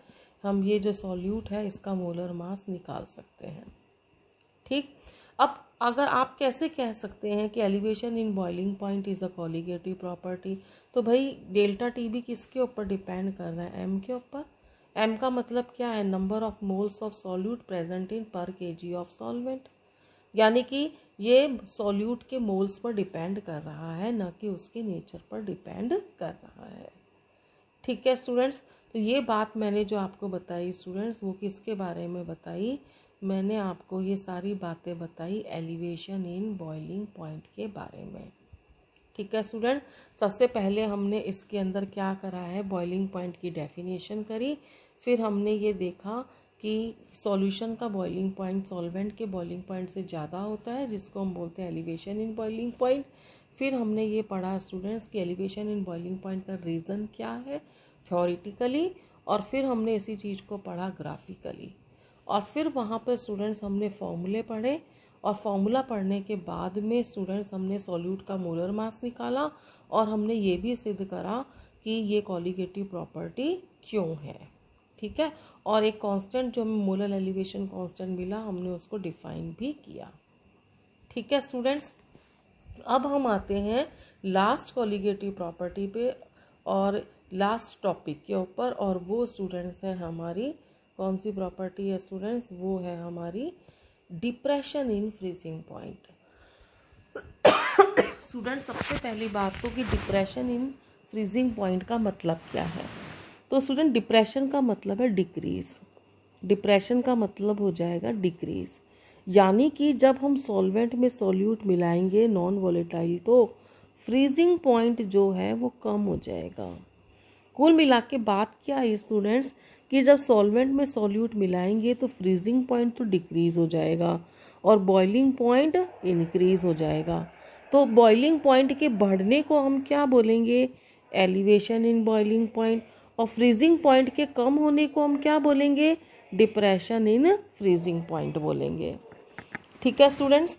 [SPEAKER 1] हम ये जो सॉल्यूट है इसका मोलर मास निकाल सकते हैं। ठीक। अब अगर आप कैसे कह सकते हैं कि elevation in boiling point is a colligative property, तो भाई डेल्टा टी बी किसके ऊपर डिपेंड कर रहा है, एम के ऊपर। एम का मतलब क्या है, number of moles of solute present in पर केजी ऑफ सॉल्वेंट, यानी कि ये सॉल्यूट के मोल्स पर डिपेंड कर रहा है, न कि उसके नेचर पर डिपेंड कर रहा है। ठीक है स्टूडेंट्स, तो ये बात मैंने जो आपको बताई स्टूडेंट्स, वो किसके बारे में बताई, मैंने आपको ये सारी बातें बताई एलिवेशन इन बॉइलिंग पॉइंट के बारे में। ठीक है स्टूडेंट, सबसे पहले हमने इसके अंदर क्या करा है, बॉइलिंग पॉइंट की डेफिनेशन करी, फिर हमने ये देखा कि सॉल्यूशन का बॉइलिंग पॉइंट सॉल्वेंट के बॉइलिंग पॉइंट से ज़्यादा होता है, जिसको हम बोलते हैं एलिवेशन इन बॉइलिंग पॉइंट। फिर हमने ये पढ़ा स्टूडेंट्स कि एलिवेशन इन बॉइलिंग पॉइंट का रीज़न क्या है थ्योरेटिकली, और फिर हमने इसी चीज़ को पढ़ा ग्राफिकली, और फिर वहाँ पर स्टूडेंट्स हमने फॉर्मूले पढ़े, और फॉर्मूला पढ़ने के बाद में स्टूडेंट्स हमने सॉल्यूट का मोलर मास निकाला, और हमने ये भी सिद्ध करा कि ये कॉलिगेटिव प्रॉपर्टी क्यों है। ठीक है, और एक कांस्टेंट जो हमें मोलर एलिवेशन कांस्टेंट मिला, हमने उसको डिफाइन भी किया। ठीक है स्टूडेंट्स, अब हम आते हैं लास्ट कॉलिगेटिव प्रॉपर्टी पे और लास्ट टॉपिक के ऊपर, और वो स्टूडेंट्स है हमारी कौन सी प्रॉपर्टी है स्टूडेंट्स, वो है हमारी depression in freezing point. Students सबसे पहली बात तो कि डिप्रेशन इन फ्रीजिंग पॉइंट का मतलब क्या है। तो स्टूडेंट डिप्रेशन का मतलब है डिक्रीज, डिप्रेशन का मतलब हो जाएगा डिक्रीज, यानी कि जब हम सॉल्वेंट में सॉल्यूट मिलाएंगे नॉन वोलेटाइल तो फ्रीजिंग पॉइंट जो है वो कम हो जाएगा। कुल मिला के बात क्या है स्टूडेंट्स कि जब सॉल्वेंट में सॉल्यूट मिलाएंगे तो फ्रीजिंग पॉइंट तो डिक्रीज हो जाएगा और बॉइलिंग पॉइंट इंक्रीज हो जाएगा। तो बॉइलिंग पॉइंट के बढ़ने को हम क्या बोलेंगे, एलिवेशन इन बॉइलिंग पॉइंट, और फ्रीजिंग पॉइंट के कम होने को हम क्या बोलेंगे, डिप्रेशन इन फ्रीजिंग पॉइंट बोलेंगे। ठीक है स्टूडेंट्स,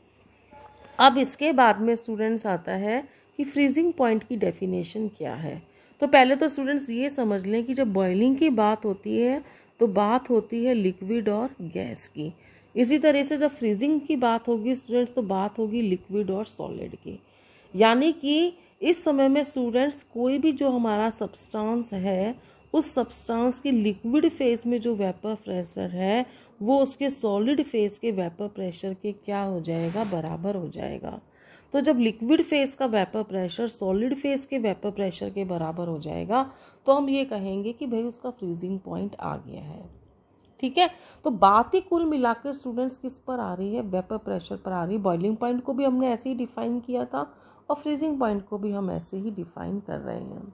[SPEAKER 1] अब इसके बाद में स्टूडेंट्स आता है कि फ्रीजिंग पॉइंट की डेफिनेशन क्या है। तो पहले तो स्टूडेंट्स ये समझ लें कि जब बॉइलिंग की बात होती है तो बात होती है लिक्विड और गैस की। इसी तरह से जब फ्रीजिंग की बात होगी स्टूडेंट्स तो बात होगी लिक्विड और सॉलिड की। यानी कि इस समय में स्टूडेंट्स कोई भी जो हमारा सब्सटेंस है उस सब्सटेंस के लिक्विड फेज में जो वेपर प्रेशर है वो उसके सॉलिड फेज के वेपर प्रेशर के क्या हो जाएगा, बराबर हो जाएगा। तो जब लिक्विड फेज का वेपर प्रेशर सॉलिड फेज के वेपर प्रेशर के बराबर हो जाएगा तो हम ये कहेंगे कि भाई उसका फ्रीजिंग पॉइंट आ गया है। ठीक है, तो बात ही कुल मिलाकर स्टूडेंट्स किस पर आ रही है, वेपर प्रेशर पर आ रही है। बॉइलिंग पॉइंट को भी हमने ऐसे ही डिफाइन किया था और फ्रीजिंग पॉइंट को भी हम ऐसे ही डिफाइन कर रहे हैं।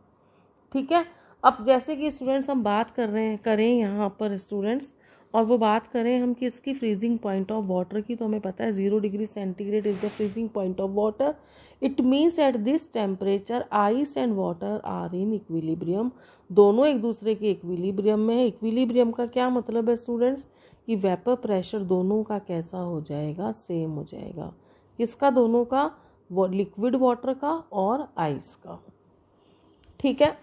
[SPEAKER 1] ठीक है, अब जैसे कि स्टूडेंट्स हम बात करें यहाँ पर स्टूडेंट्स, और वो बात करें हम किसकी, फ्रीजिंग पॉइंट ऑफ वाटर की, तो हमें पता है 0 degree centigrade is the freezing point of water. It means at this temperature ice and water are in equilibrium, दोनों एक दूसरे के इक्विलिब्रियम में है। इक्विलिब्रियम का क्या मतलब है स्टूडेंट्स कि वेपर प्रेशर दोनों का कैसा हो जाएगा, सेम हो जाएगा। किसका, दोनों का, लिक्विड वाटर का और आइस का। ठीक है,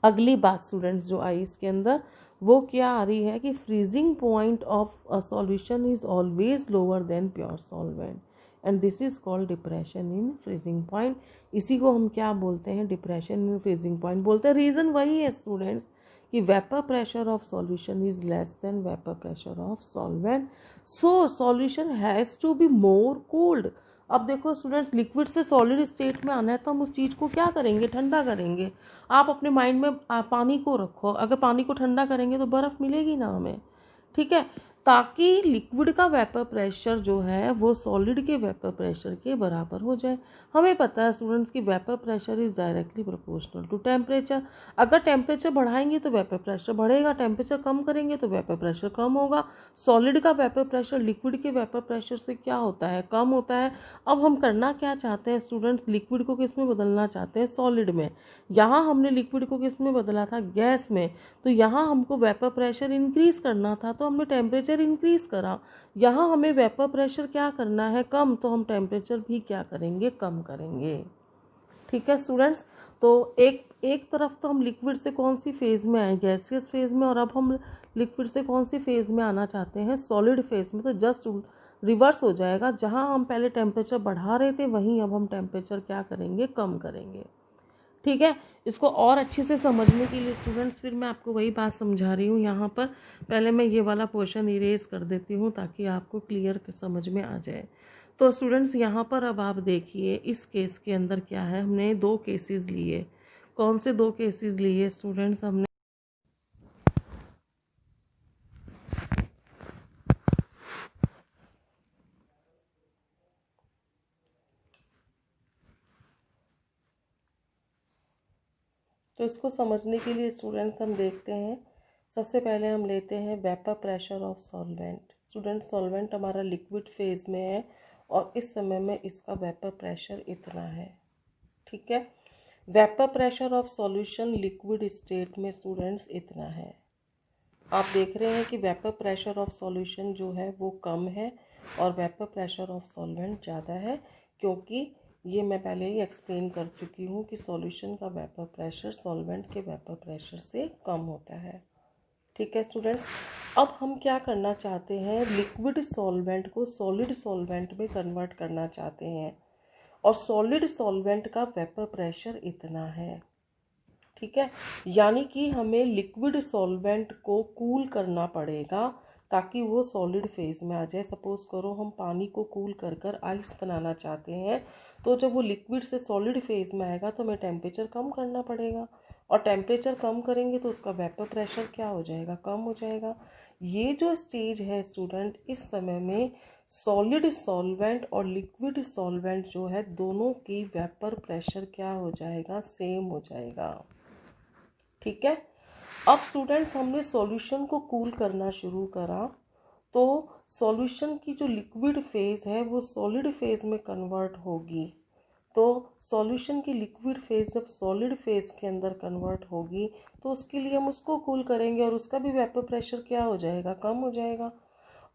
[SPEAKER 1] अगली बात स्टूडेंट्स जो आई इसके अंदर वो क्या आ रही है कि freezing point of a solution is always lower than pure solvent and this is called depression in freezing point. इसी को हम क्या बोलते हैं, डिप्रेशन इन फ्रीजिंग पॉइंट बोलते हैं। रीज़न वही है स्टूडेंट्स कि vapour pressure of solution is less than vapour pressure of solvent, so solution has to be more cold. अब देखो स्टूडेंट्स, लिक्विड से सॉलिड स्टेट में आना है तो हम उस चीज़ को क्या करेंगे, ठंडा करेंगे। आप अपने माइंड में पानी को रखो, अगर पानी को ठंडा करेंगे तो बर्फ़ मिलेगी ना हमें। ठीक है, ताकि लिक्विड का वेपर प्रेशर जो है वो सॉलिड के वेपर प्रेशर के बराबर हो जाए। हमें पता है स्टूडेंट्स कि vapour pressure is directly proportional to temperature. अगर टेम्परेचर बढ़ाएंगे तो वेपर प्रेशर बढ़ेगा, टेम्परेचर कम करेंगे तो वेपर प्रेशर कम होगा। सॉलिड का वेपर प्रेशर लिक्विड के वेपर प्रेशर से क्या होता है, कम होता है। अब हम करना क्या चाहते हैं स्टूडेंट्स, लिक्विड को किस में बदलना चाहते हैं, सॉलिड में। यहाँ हमने लिक्विड को किस में बदला था, गैस में। तो यहाँ हमको वेपर प्रेशर इंक्रीज करना था तो हमने टेम्परेचर इंक्रीज करा। यहाँ हमें वेपर प्रेशर क्या करना है, कम, तो हम टेम्परेचर भी क्या करेंगे, कम करेंगे। ठीक है स्टूडेंट्स, तो एक तरफ तो हम लिक्विड से कौन सी फेज में आए, गैसियस फेज में, और अब हम लिक्विड से कौन सी फेज में आना चाहते हैं, सॉलिड फेज में। तो जस्ट रिवर्स हो जाएगा, जहाँ हम पहले टेम्परेचर बढ़ा रहे थे वहीं अब हम टेम्परेचर क्या करेंगे, कम करेंगे। ठीक है, इसको और अच्छे से समझने के लिए स्टूडेंट्स फिर मैं आपको वही बात समझा रही हूँ। यहाँ पर पहले मैं ये वाला पोर्शन इरेज कर देती हूँ ताकि आपको क्लियर समझ में आ जाए। तो स्टूडेंट्स यहाँ पर अब आप देखिए इस केस के अंदर क्या है, हमने 2 केसेस लिए। कौन से 2 केसेस लिए स्टूडेंट्स हमने? तो इसको समझने के लिए स्टूडेंट्स हम देखते हैं। सबसे पहले हम लेते हैं vapour pressure of solvent. Student, solvent हमारा लिक्विड फेज में है और इस समय में इसका वेपर प्रेशर इतना है। ठीक है, vapour pressure of solution liquid state में स्टूडेंट्स इतना है। आप देख रहे हैं कि वेपर प्रेशर ऑफ सॉल्यूशन जो है वो कम है और वेपर प्रेशर ऑफ सॉल्वेंट ज़्यादा है, क्योंकि ये मैं पहले ही एक्सप्लेन कर चुकी हूँ कि सॉल्यूशन का वेपर प्रेशर सॉल्वेंट के वेपर प्रेशर से कम होता है। ठीक है स्टूडेंट्स, अब हम क्या करना चाहते हैं, लिक्विड सॉल्वेंट को सॉलिड सॉल्वेंट में कन्वर्ट करना चाहते हैं और सॉलिड सॉल्वेंट का वेपर प्रेशर इतना है। ठीक है, यानी कि हमें लिक्विड सॉल्वेंट को कूल करना पड़ेगा ताकि वो सॉलिड फेज में आ जाए। सपोज करो हम पानी को कूल कर कर आइस बनाना चाहते हैं, तो जब वो लिक्विड से सॉलिड फेज में आएगा तो हमें टेम्परेचर कम करना पड़ेगा और टेम्परेचर कम करेंगे तो उसका वेपर प्रेशर क्या हो जाएगा, कम हो जाएगा। ये जो स्टेज है स्टूडेंट, इस समय में सॉलिड सॉल्वेंट और लिक्विड सॉल्वेंट जो है दोनों की वेपर प्रेशर क्या हो जाएगा, सेम हो जाएगा। ठीक है, अब स्टूडेंट्स हमने सॉल्यूशन को कूल करना शुरू करा तो सॉल्यूशन की जो लिक्विड फेज है वो सॉलिड फेज में कन्वर्ट होगी। तो सॉल्यूशन की लिक्विड फेज जब सॉलिड फेज के अंदर कन्वर्ट होगी तो उसके लिए हम उसको कूल करेंगे और उसका भी वेपर प्रेशर क्या हो जाएगा, कम हो जाएगा।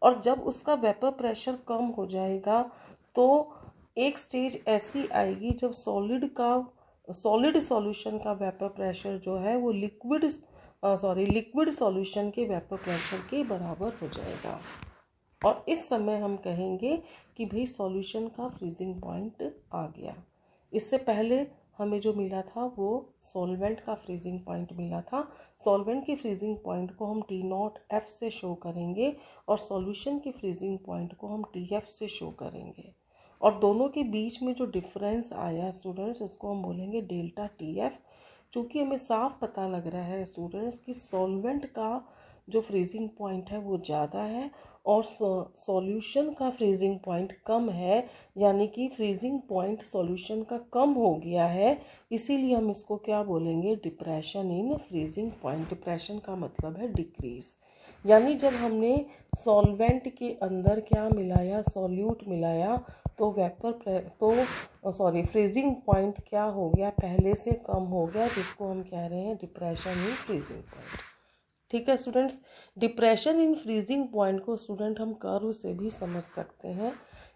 [SPEAKER 1] और जब उसका वेपर प्रेशर कम हो जाएगा तो एक स्टेज ऐसी आएगी जब सॉलिड सॉल्यूशन का वेपर प्रेशर जो है वो लिक्विड सॉल्यूशन के वेपर प्रेशर के बराबर हो जाएगा और इस समय हम कहेंगे कि भाई सॉल्यूशन का फ्रीजिंग पॉइंट आ गया। इससे पहले हमें जो मिला था वो सॉल्वेंट का फ्रीजिंग पॉइंट मिला था। सॉल्वेंट की फ्रीजिंग पॉइंट को हम T0F से शो करेंगे और सॉल्यूशन की फ्रीजिंग पॉइंट को हम TF से शो करेंगे और दोनों के बीच में जो डिफरेंस आया स्टूडेंट्स उसको हम बोलेंगे डेल्टा TF। चूँकि हमें साफ पता लग रहा है स्टूडेंट्स कि सॉल्वेंट का जो फ्रीजिंग पॉइंट है वो ज़्यादा है और सॉल्यूशन का फ्रीजिंग पॉइंट कम है, यानी कि फ्रीजिंग पॉइंट सॉल्यूशन का कम हो गया है, इसीलिए हम इसको क्या बोलेंगे, depression in freezing point. Depression का मतलब है डिक्रीज, यानी जब हमने सॉल्वेंट के अंदर क्या मिलाया, सॉल्यूट मिलाया तो फ्रीजिंग पॉइंट क्या हो गया, पहले से कम हो गया, जिसको हम कह रहे हैं डिप्रेशन इन फ्रीजिंग पॉइंट। ठीक है students, depression in freezing point को स्टूडेंट हम कर्व से भी समझ सकते हैं।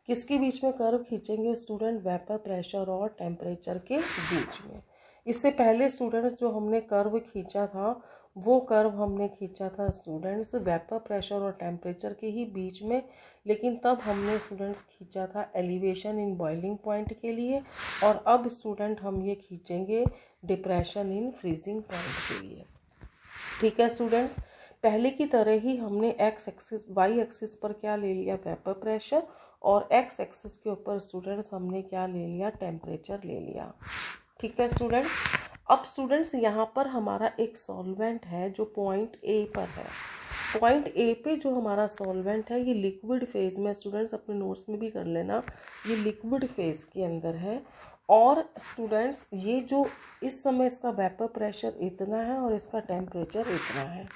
[SPEAKER 1] किसके बीच में कर्व खींचेंगे स्टूडेंट, वेपर प्रेशर और टेम्परेचर के बीच में। इससे पहले स्टूडेंट्स जो हमने कर्व खींचा था वो कर्व हमने खींचा था स्टूडेंट्स वेपर प्रेशर और टेम्परेचर के ही बीच में, लेकिन तब हमने स्टूडेंट्स खींचा था एलिवेशन इन बॉइलिंग पॉइंट के लिए और अब स्टूडेंट हम ये खींचेंगे डिप्रेशन इन फ्रीजिंग पॉइंट के लिए। ठीक है स्टूडेंट्स, पहले की तरह ही हमने वाई एक्सिस पर क्या ले लिया, वेपर प्रेशर, और एक्स एक्सिस के ऊपर स्टूडेंट्स हमने क्या ले लिया, टेम्परेचर ले लिया। ठीक है स्टूडेंट्स, अब स्टूडेंट्स यहाँ पर हमारा एक सॉल्वेंट है जो पॉइंट ए पर है। पॉइंट ए पे जो हमारा सॉल्वेंट है ये लिक्विड फेज में, स्टूडेंट्स अपने नोट्स में भी कर लेना, ये लिक्विड फेज के अंदर है और स्टूडेंट्स ये जो इस समय इसका वेपर प्रेशर इतना है और इसका टेम्परेचर इतना है।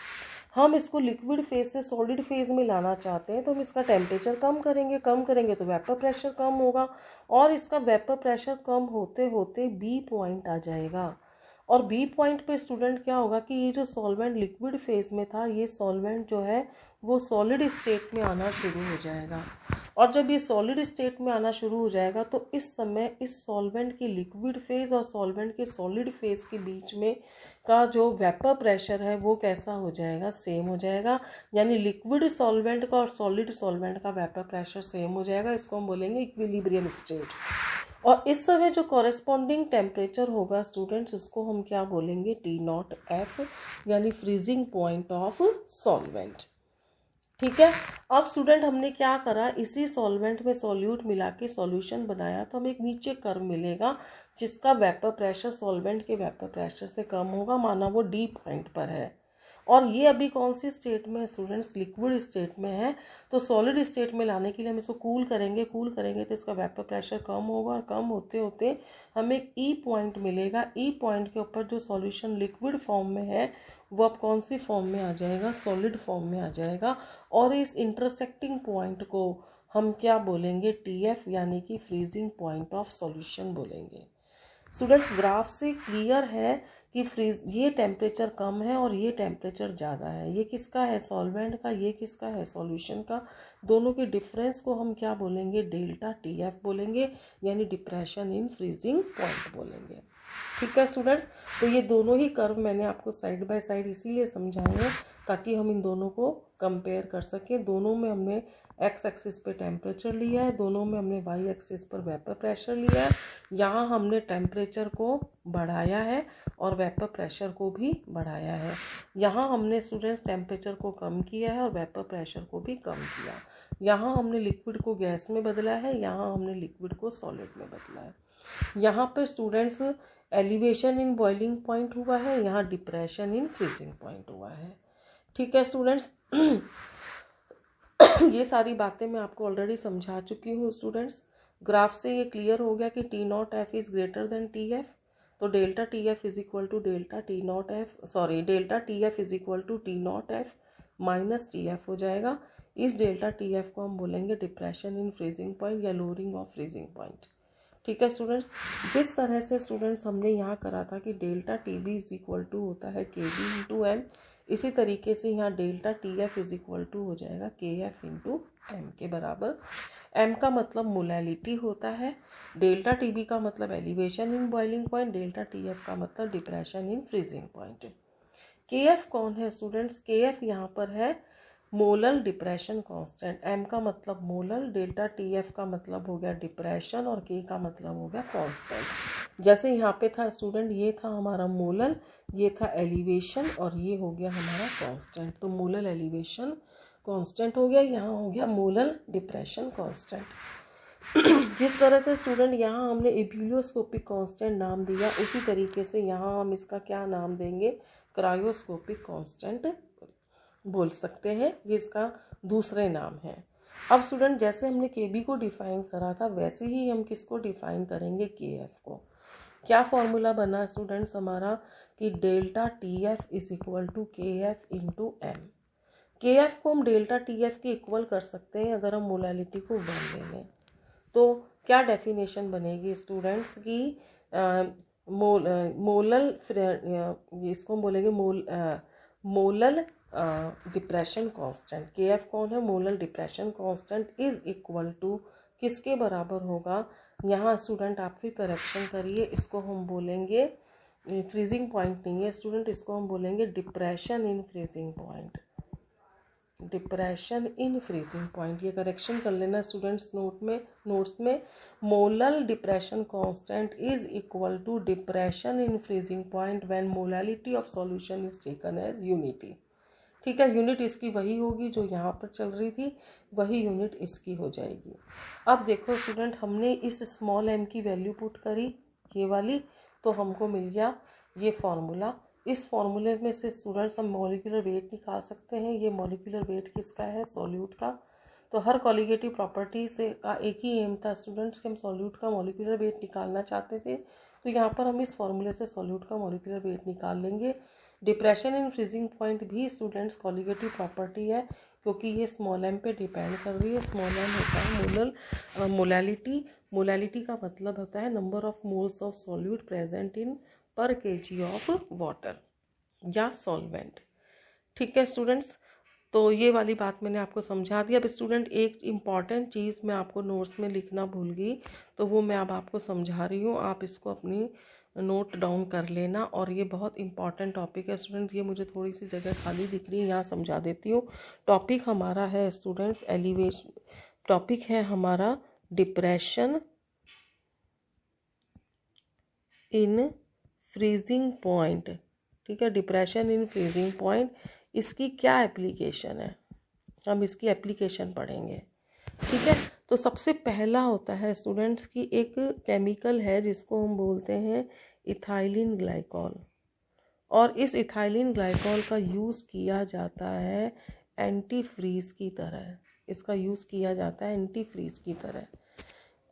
[SPEAKER 1] हम इसको लिक्विड फेज से सॉलिड फेज में लाना चाहते हैं तो हम इसका टेम्परेचर कम करेंगे तो वेपर प्रेशर कम होगा और इसका वेपर प्रेशर कम होते होते बी पॉइंट आ जाएगा और बी पॉइंट पे स्टूडेंट क्या होगा कि ये जो सॉल्वेंट लिक्विड फेज में था ये सॉल्वेंट जो है वो सॉलिड स्टेट में आना शुरू हो जाएगा और जब ये सॉलिड स्टेट में आना शुरू हो जाएगा तो इस समय इस सॉल्वेंट की लिक्विड फेज और सॉल्वेंट के सॉलिड फेज के बीच में का जो वेपर प्रेशर है वो कैसा हो जाएगा, सेम हो जाएगा। यानी लिक्विड सॉल्वेंट का और सॉलिड सॉल्वेंट का वेपर प्रेशर सेम हो जाएगा, इसको हम बोलेंगे इक्विलिब्रियम स्टेट। और इस समय जो कॉरेस्पॉन्डिंग टेम्परेचर होगा स्टूडेंट्स उसको हम क्या बोलेंगे, T0F, यानी फ्रीजिंग पॉइंट ऑफ सॉल्वेंट। ठीक है। अब स्टूडेंट हमने क्या करा, इसी सॉल्वेंट में सॉल्यूट मिला के सॉल्यूशन बनाया, तो हमें एक नीचे कर्व मिलेगा जिसका वेपर प्रेशर सॉल्वेंट के वेपर प्रेशर से कम होगा, माना वो डी पॉइंट पर है। और ये अभी कौन सी स्टेट में है स्टूडेंट्स, लिक्विड स्टेट में है। तो सॉलिड स्टेट में लाने के लिए हम इसको कूल करेंगे तो इसका वेपर प्रेशर कम होगा, और कम होते होते हमें एक ई पॉइंट मिलेगा। ई पॉइंट के ऊपर जो सॉल्यूशन लिक्विड फॉर्म में है वो अब कौन सी फॉर्म में आ जाएगा, सॉलिड फॉर्म में आ जाएगा। और इस इंटरसेक्टिंग पॉइंट को हम क्या बोलेंगे, टीएफ, यानी कि फ्रीजिंग पॉइंट ऑफ सॉल्यूशन बोलेंगे। स्टूडेंट्स ग्राफ से क्लियर है कि फ्रीज ये टेम्परेचर कम है और ये टेम्परेचर ज़्यादा है। ये किसका है, सॉल्वेंट का, ये किसका है, सॉल्यूशन का। दोनों के डिफरेंस को हम क्या बोलेंगे, डेल्टा टीएफ बोलेंगे, यानी डिप्रेशन इन फ्रीजिंग पॉइंट बोलेंगे। ठीक है स्टूडेंट्स, तो ये दोनों ही कर्व मैंने आपको साइड बाय साइड इसीलिए समझाए हैं ताकि हम इन दोनों को कंपेयर कर सकें। दोनों में हमने एक्स एक्सिस पे टेम्परेचर लिया है, दोनों में हमने वाई एक्सिस पर वेपर प्रेशर लिया है। यहाँ हमने टेम्परेचर को बढ़ाया है और वेपर प्रेशर को भी बढ़ाया है। यहाँ हमने स्टूडेंट्स टेम्परेचर को कम किया है और वेपर प्रेशर को भी कम किया। यहाँ हमने लिक्विड को गैस में बदला है, यहाँ हमने लिक्विड को सॉलिड में बदला है। यहाँ पर students elevation in boiling point हुआ है, यहाँ डिप्रेशन इन फ्रीजिंग पॉइंट हुआ है। ठीक है स्टूडेंट्स, ये सारी बातें मैं आपको ऑलरेडी समझा चुकी हूँ स्टूडेंट्स। ग्राफ से ये क्लियर हो गया कि T naught F is greater than T F, तो delta T F is equal to delta T naught F, sorry delta T F is equal to T naught F minus T F हो जाएगा। इस डेल्टा टी एफ को हम बोलेंगे डिप्रेशन इन फ्रीजिंग पॉइंट या लोअरिंग ऑफ फ्रीजिंग पॉइंट। ठीक है स्टूडेंट्स, जिस तरह से स्टूडेंट्स हमने यहाँ करा था कि delta T B is equal to होता है के बी इंटू एम, इसी तरीके से यहाँ delta T F is equal to हो जाएगा के एफ इंटू एम के बराबर। एम का मतलब मोलैलिटी होता है, डेल्टा टी बी का मतलब elevation in boiling point, delta T F का मतलब डिप्रेशन इन फ्रीजिंग पॉइंट। के एफ कौन है स्टूडेंट्स, के एफ यहाँ पर है मोलल डिप्रेशन कांस्टेंट। एम का मतलब मोलल, डेल्टा टी एफ का मतलब हो गया डिप्रेशन और के का मतलब हो गया कांस्टेंट। जैसे यहाँ पे था स्टूडेंट, ये था हमारा मोलल, ये था एलिवेशन और ये हो गया हमारा कांस्टेंट। तो मोलल एलिवेशन कांस्टेंट हो गया, यहाँ हो गया मोलल डिप्रेशन कांस्टेंट। जिस तरह से स्टूडेंट यहाँ हमने एब्यूलियोस्कोपिक कांस्टेंट नाम दिया, उसी तरीके से यहाँ हम इसका क्या नाम देंगे, क्रायोस्कोपिक कांस्टेंट बोल सकते हैं, ये इसका दूसरे नाम है। अब स्टूडेंट जैसे हमने के बी को डिफाइन करा था वैसे ही हम किसको डिफाइन करेंगे, के एफ को। क्या फॉर्मूला बना स्टूडेंट्स हमारा कि delta T F is equal to K F into M. K F को हम डेल्टा टी एफ के इक्वल कर सकते हैं अगर हम मोलैलिटी को 1 ले लें। तो क्या डेफिनेशन बनेगी स्टूडेंट्स की, मोलल, इसको हम बोलेंगे molal depression constant. K F कौन है, molal depression constant is equal to किसके बराबर होगा, यहाँ स्टूडेंट आप फिर करेक्शन करिए, इसको हम बोलेंगे फ्रीजिंग पॉइंट नहीं है स्टूडेंट, इसको हम बोलेंगे depression in freezing point. Depression in freezing point, ये करेक्शन कर लेना स्टूडेंट्स नोट्स में। Molal depression constant is equal to depression in freezing point when molality of solution is taken as unity. ठीक है, यूनिट इसकी वही होगी जो यहाँ पर चल रही थी, वही यूनिट इसकी हो जाएगी। अब देखो स्टूडेंट, हमने इस स्मॉल एम की वैल्यू पुट करी ये वाली, तो हमको मिल गया ये फॉर्मूला। इस फॉर्मूले में से स्टूडेंट्स हम मॉलिक्यूलर वेट निकाल सकते हैं। ये मॉलिक्यूलर वेट किसका है, सॉल्यूट का। तो हर कॉलिगेटिव प्रॉपर्टी से का एक ही एम था स्टूडेंट्स कि हम सॉल्यूट का मॉलिक्यूलर वेट निकालना चाहते थे, तो यहाँ पर हम इस फॉर्मूले से सॉल्यूट का मॉलिक्यूलर वेट निकाल लेंगे। डिप्रेशन इन फ्रीजिंग पॉइंट भी स्टूडेंट्स कॉलिगेटिव प्रॉपर्टी है, क्योंकि ये स्मॉल एम पे डिपेंड कर रही है। स्मॉल एम होता है मोलल मोलैलिटी, मोलैलिटी का मतलब होता है number of moles of solute present in पर केजी ऑफ वाटर या सॉल्वेंट। ठीक है स्टूडेंट्स, तो ये वाली बात मैंने आपको समझा दी। अब स्टूडेंट एक इम्पॉर्टेंट चीज़ मैं आपको नोट्स में लिखना भूल गई, तो वो मैं अब आपको समझा रही हूँ, आप इसको अपनी नोट डाउन कर लेना। और ये बहुत इंपॉर्टेंट टॉपिक है स्टूडेंट, ये मुझे थोड़ी सी जगह खाली दिख रही है, यहाँ समझा देती हूँ। टॉपिक हमारा है स्टूडेंट्स एलिवेशन, टॉपिक है हमारा डिप्रेशन इन फ्रीजिंग पॉइंट। ठीक है, डिप्रेशन इन फ्रीजिंग पॉइंट, इसकी क्या एप्लीकेशन है। हम इसकी एप्लीकेशन पढ़ेंगे। ठीक है, तो सबसे पहला होता है स्टूडेंट्स की एक केमिकल है जिसको हम बोलते हैं इथाइलिन ग्लाइकॉल, और इस इथाइलिन ग्लाइकॉल का यूज़ किया जाता है एंटी फ्रीज की तरह। इसका यूज़ किया जाता है एंटी फ्रीज की तरह।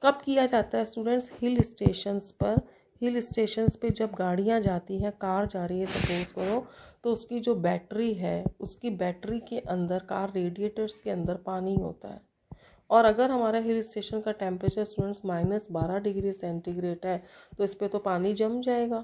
[SPEAKER 1] कब किया जाता है स्टूडेंट्स? हिल स्टेशंस पर। हिल स्टेशंस पे जब गाड़ियाँ जाती हैं, कार जा रही है सपोज करो, तो उसकी जो बैटरी है, उसकी बैटरी के अंदर, कार रेडिएटर्स के अंदर पानी होता है। और अगर हमारा हिल स्टेशन का टेम्परेचर स्टूडेंट्स -12 डिग्री सेंटीग्रेड है तो इस पर तो पानी जम जाएगा,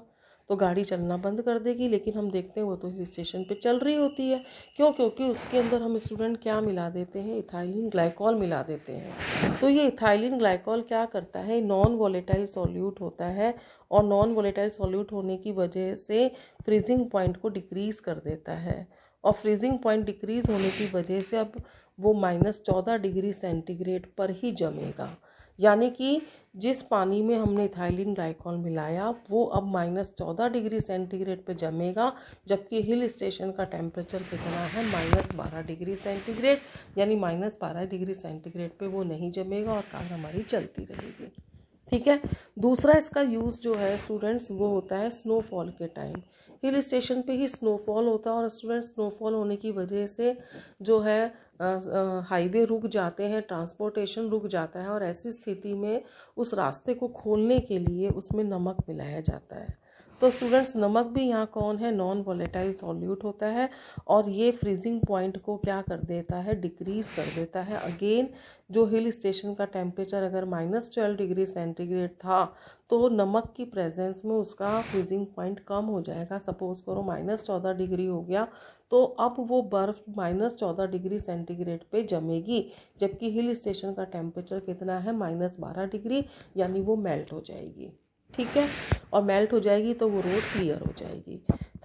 [SPEAKER 1] तो गाड़ी चलना बंद कर देगी। लेकिन हम देखते हैं वो तो हिल स्टेशन पे चल रही होती है। क्यों? क्योंकि उसके अंदर हम स्टूडेंट क्या मिला देते हैं? इथाइलिन ग्लाइकॉल मिला देते हैं। तो ये इथाइलिन ग्लाइकॉल क्या करता है? नॉन वोलेटाइल सॉल्यूट होता है, और नॉन वोलेटाइल सॉल्यूट होने की वजह से फ्रीजिंग पॉइंट को डिक्रीज़ कर देता है। और फ्रीजिंग पॉइंट डिक्रीज़ होने की वजह से अब वो -14 डिग्री सेंटीग्रेड पर ही जमेगा। यानी कि जिस पानी में हमने इथाइलिन ग्लाइकॉल मिलाया वो अब -14 डिग्री सेंटीग्रेड पे जमेगा, जबकि हिल स्टेशन का टेम्परेचर कितना है? -12 डिग्री सेंटीग्रेड। यानी -12 डिग्री सेंटीग्रेड पे वो नहीं जमेगा और कार हमारी चलती रहेगी। ठीक है, दूसरा इसका यूज़ जो है स्टूडेंट्स वो होता है स्नोफॉल के टाइम। हिल स्टेशन पे ही स्नोफॉल होता है, और स्टूडेंट्स स्नोफॉल होने की वजह से जो है हाईवे रुक जाते हैं, ट्रांसपोर्टेशन रुक जाता है, और ऐसी स्थिति में उस रास्ते को खोलने के लिए उसमें नमक मिलाया जाता है। तो स्टूडेंट्स नमक भी यहाँ कौन है? नॉन वोलेटाइल सॉल्यूट होता है, और ये फ्रीजिंग पॉइंट को क्या कर देता है? डिक्रीज़ कर देता है। अगेन जो हिल स्टेशन का टेम्परेचर अगर -12 डिग्री सेंटीग्रेड था, तो नमक की प्रेजेंस में उसका फ्रीजिंग पॉइंट कम हो जाएगा। सपोज करो -14 डिग्री हो गया, तो अब वो बर्फ़ -14 डिग्री सेंटीग्रेड पे जमेगी, जबकि हिल स्टेशन का टेम्परेचर कितना है? -12 डिग्री। यानी वो मेल्ट हो जाएगी। ठीक है, और मेल्ट हो जाएगी तो वो रोड क्लियर हो जाएगी।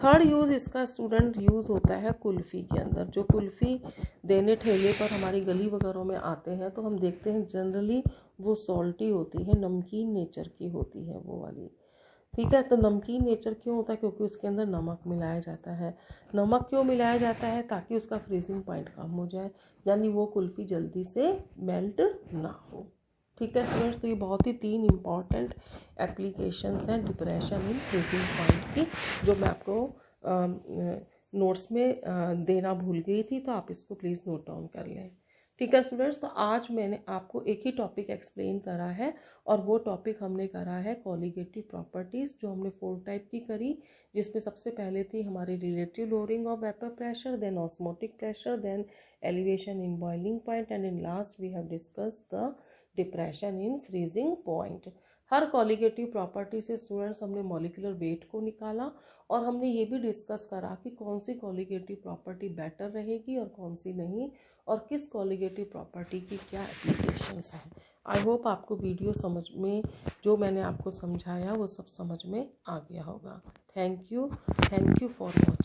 [SPEAKER 1] थर्ड यूज़ इसका स्टूडेंट यूज़ होता है कुल्फ़ी के अंदर। जो कुल्फ़ी देने ठेले पर हमारी गली वगैरह में आते हैं, तो हम देखते हैं जनरली वो सॉल्टी होती है, नमकीन नेचर की होती है वो वाली। ठीक है, तो नमकीन नेचर क्यों होता है? क्योंकि उसके अंदर नमक मिलाया जाता है। नमक क्यों मिलाया जाता है? ताकि उसका फ्रीजिंग पॉइंट कम हो जाए, यानी वो कुल्फ़ी जल्दी से मेल्ट ना हो। ठीक है स्टूडेंट्स, तो ये बहुत ही 3 इम्पॉर्टेंट एप्लीकेशंस हैं डिप्रेशन इन फ्रीजिंग पॉइंट की, जो मैं आपको नोट्स में देना भूल गई थी, तो आप इसको प्लीज़ नोट डाउन कर लें। ठीक है स्टूडेंट्स, तो आज मैंने आपको एक ही टॉपिक एक्सप्लेन करा है, और वो टॉपिक हमने करा है कॉलिगेटिव प्रॉपर्टीज़, जो हमने 4 टाइप की करी, जिसमें सबसे पहले थी हमारी relative lowering of vapour pressure, then osmotic pressure, then elevation in boiling point, and in last we have discussed the depression in freezing point. हर कॉलिगेटिव प्रॉपर्टी से स्टूडेंट्स हमने मॉलिक्यूलर वेट को निकाला, और हमने ये भी डिस्कस करा कि कौन सी कॉलिगेटिव प्रॉपर्टी बेटर रहेगी और कौन सी नहीं, और किस कॉलिगेटिव प्रॉपर्टी की क्या एप्लीकेशंस हैं। आई होप आपको वीडियो समझ में, जो मैंने आपको समझाया वो सब समझ में आ गया होगा। Thank you for watching.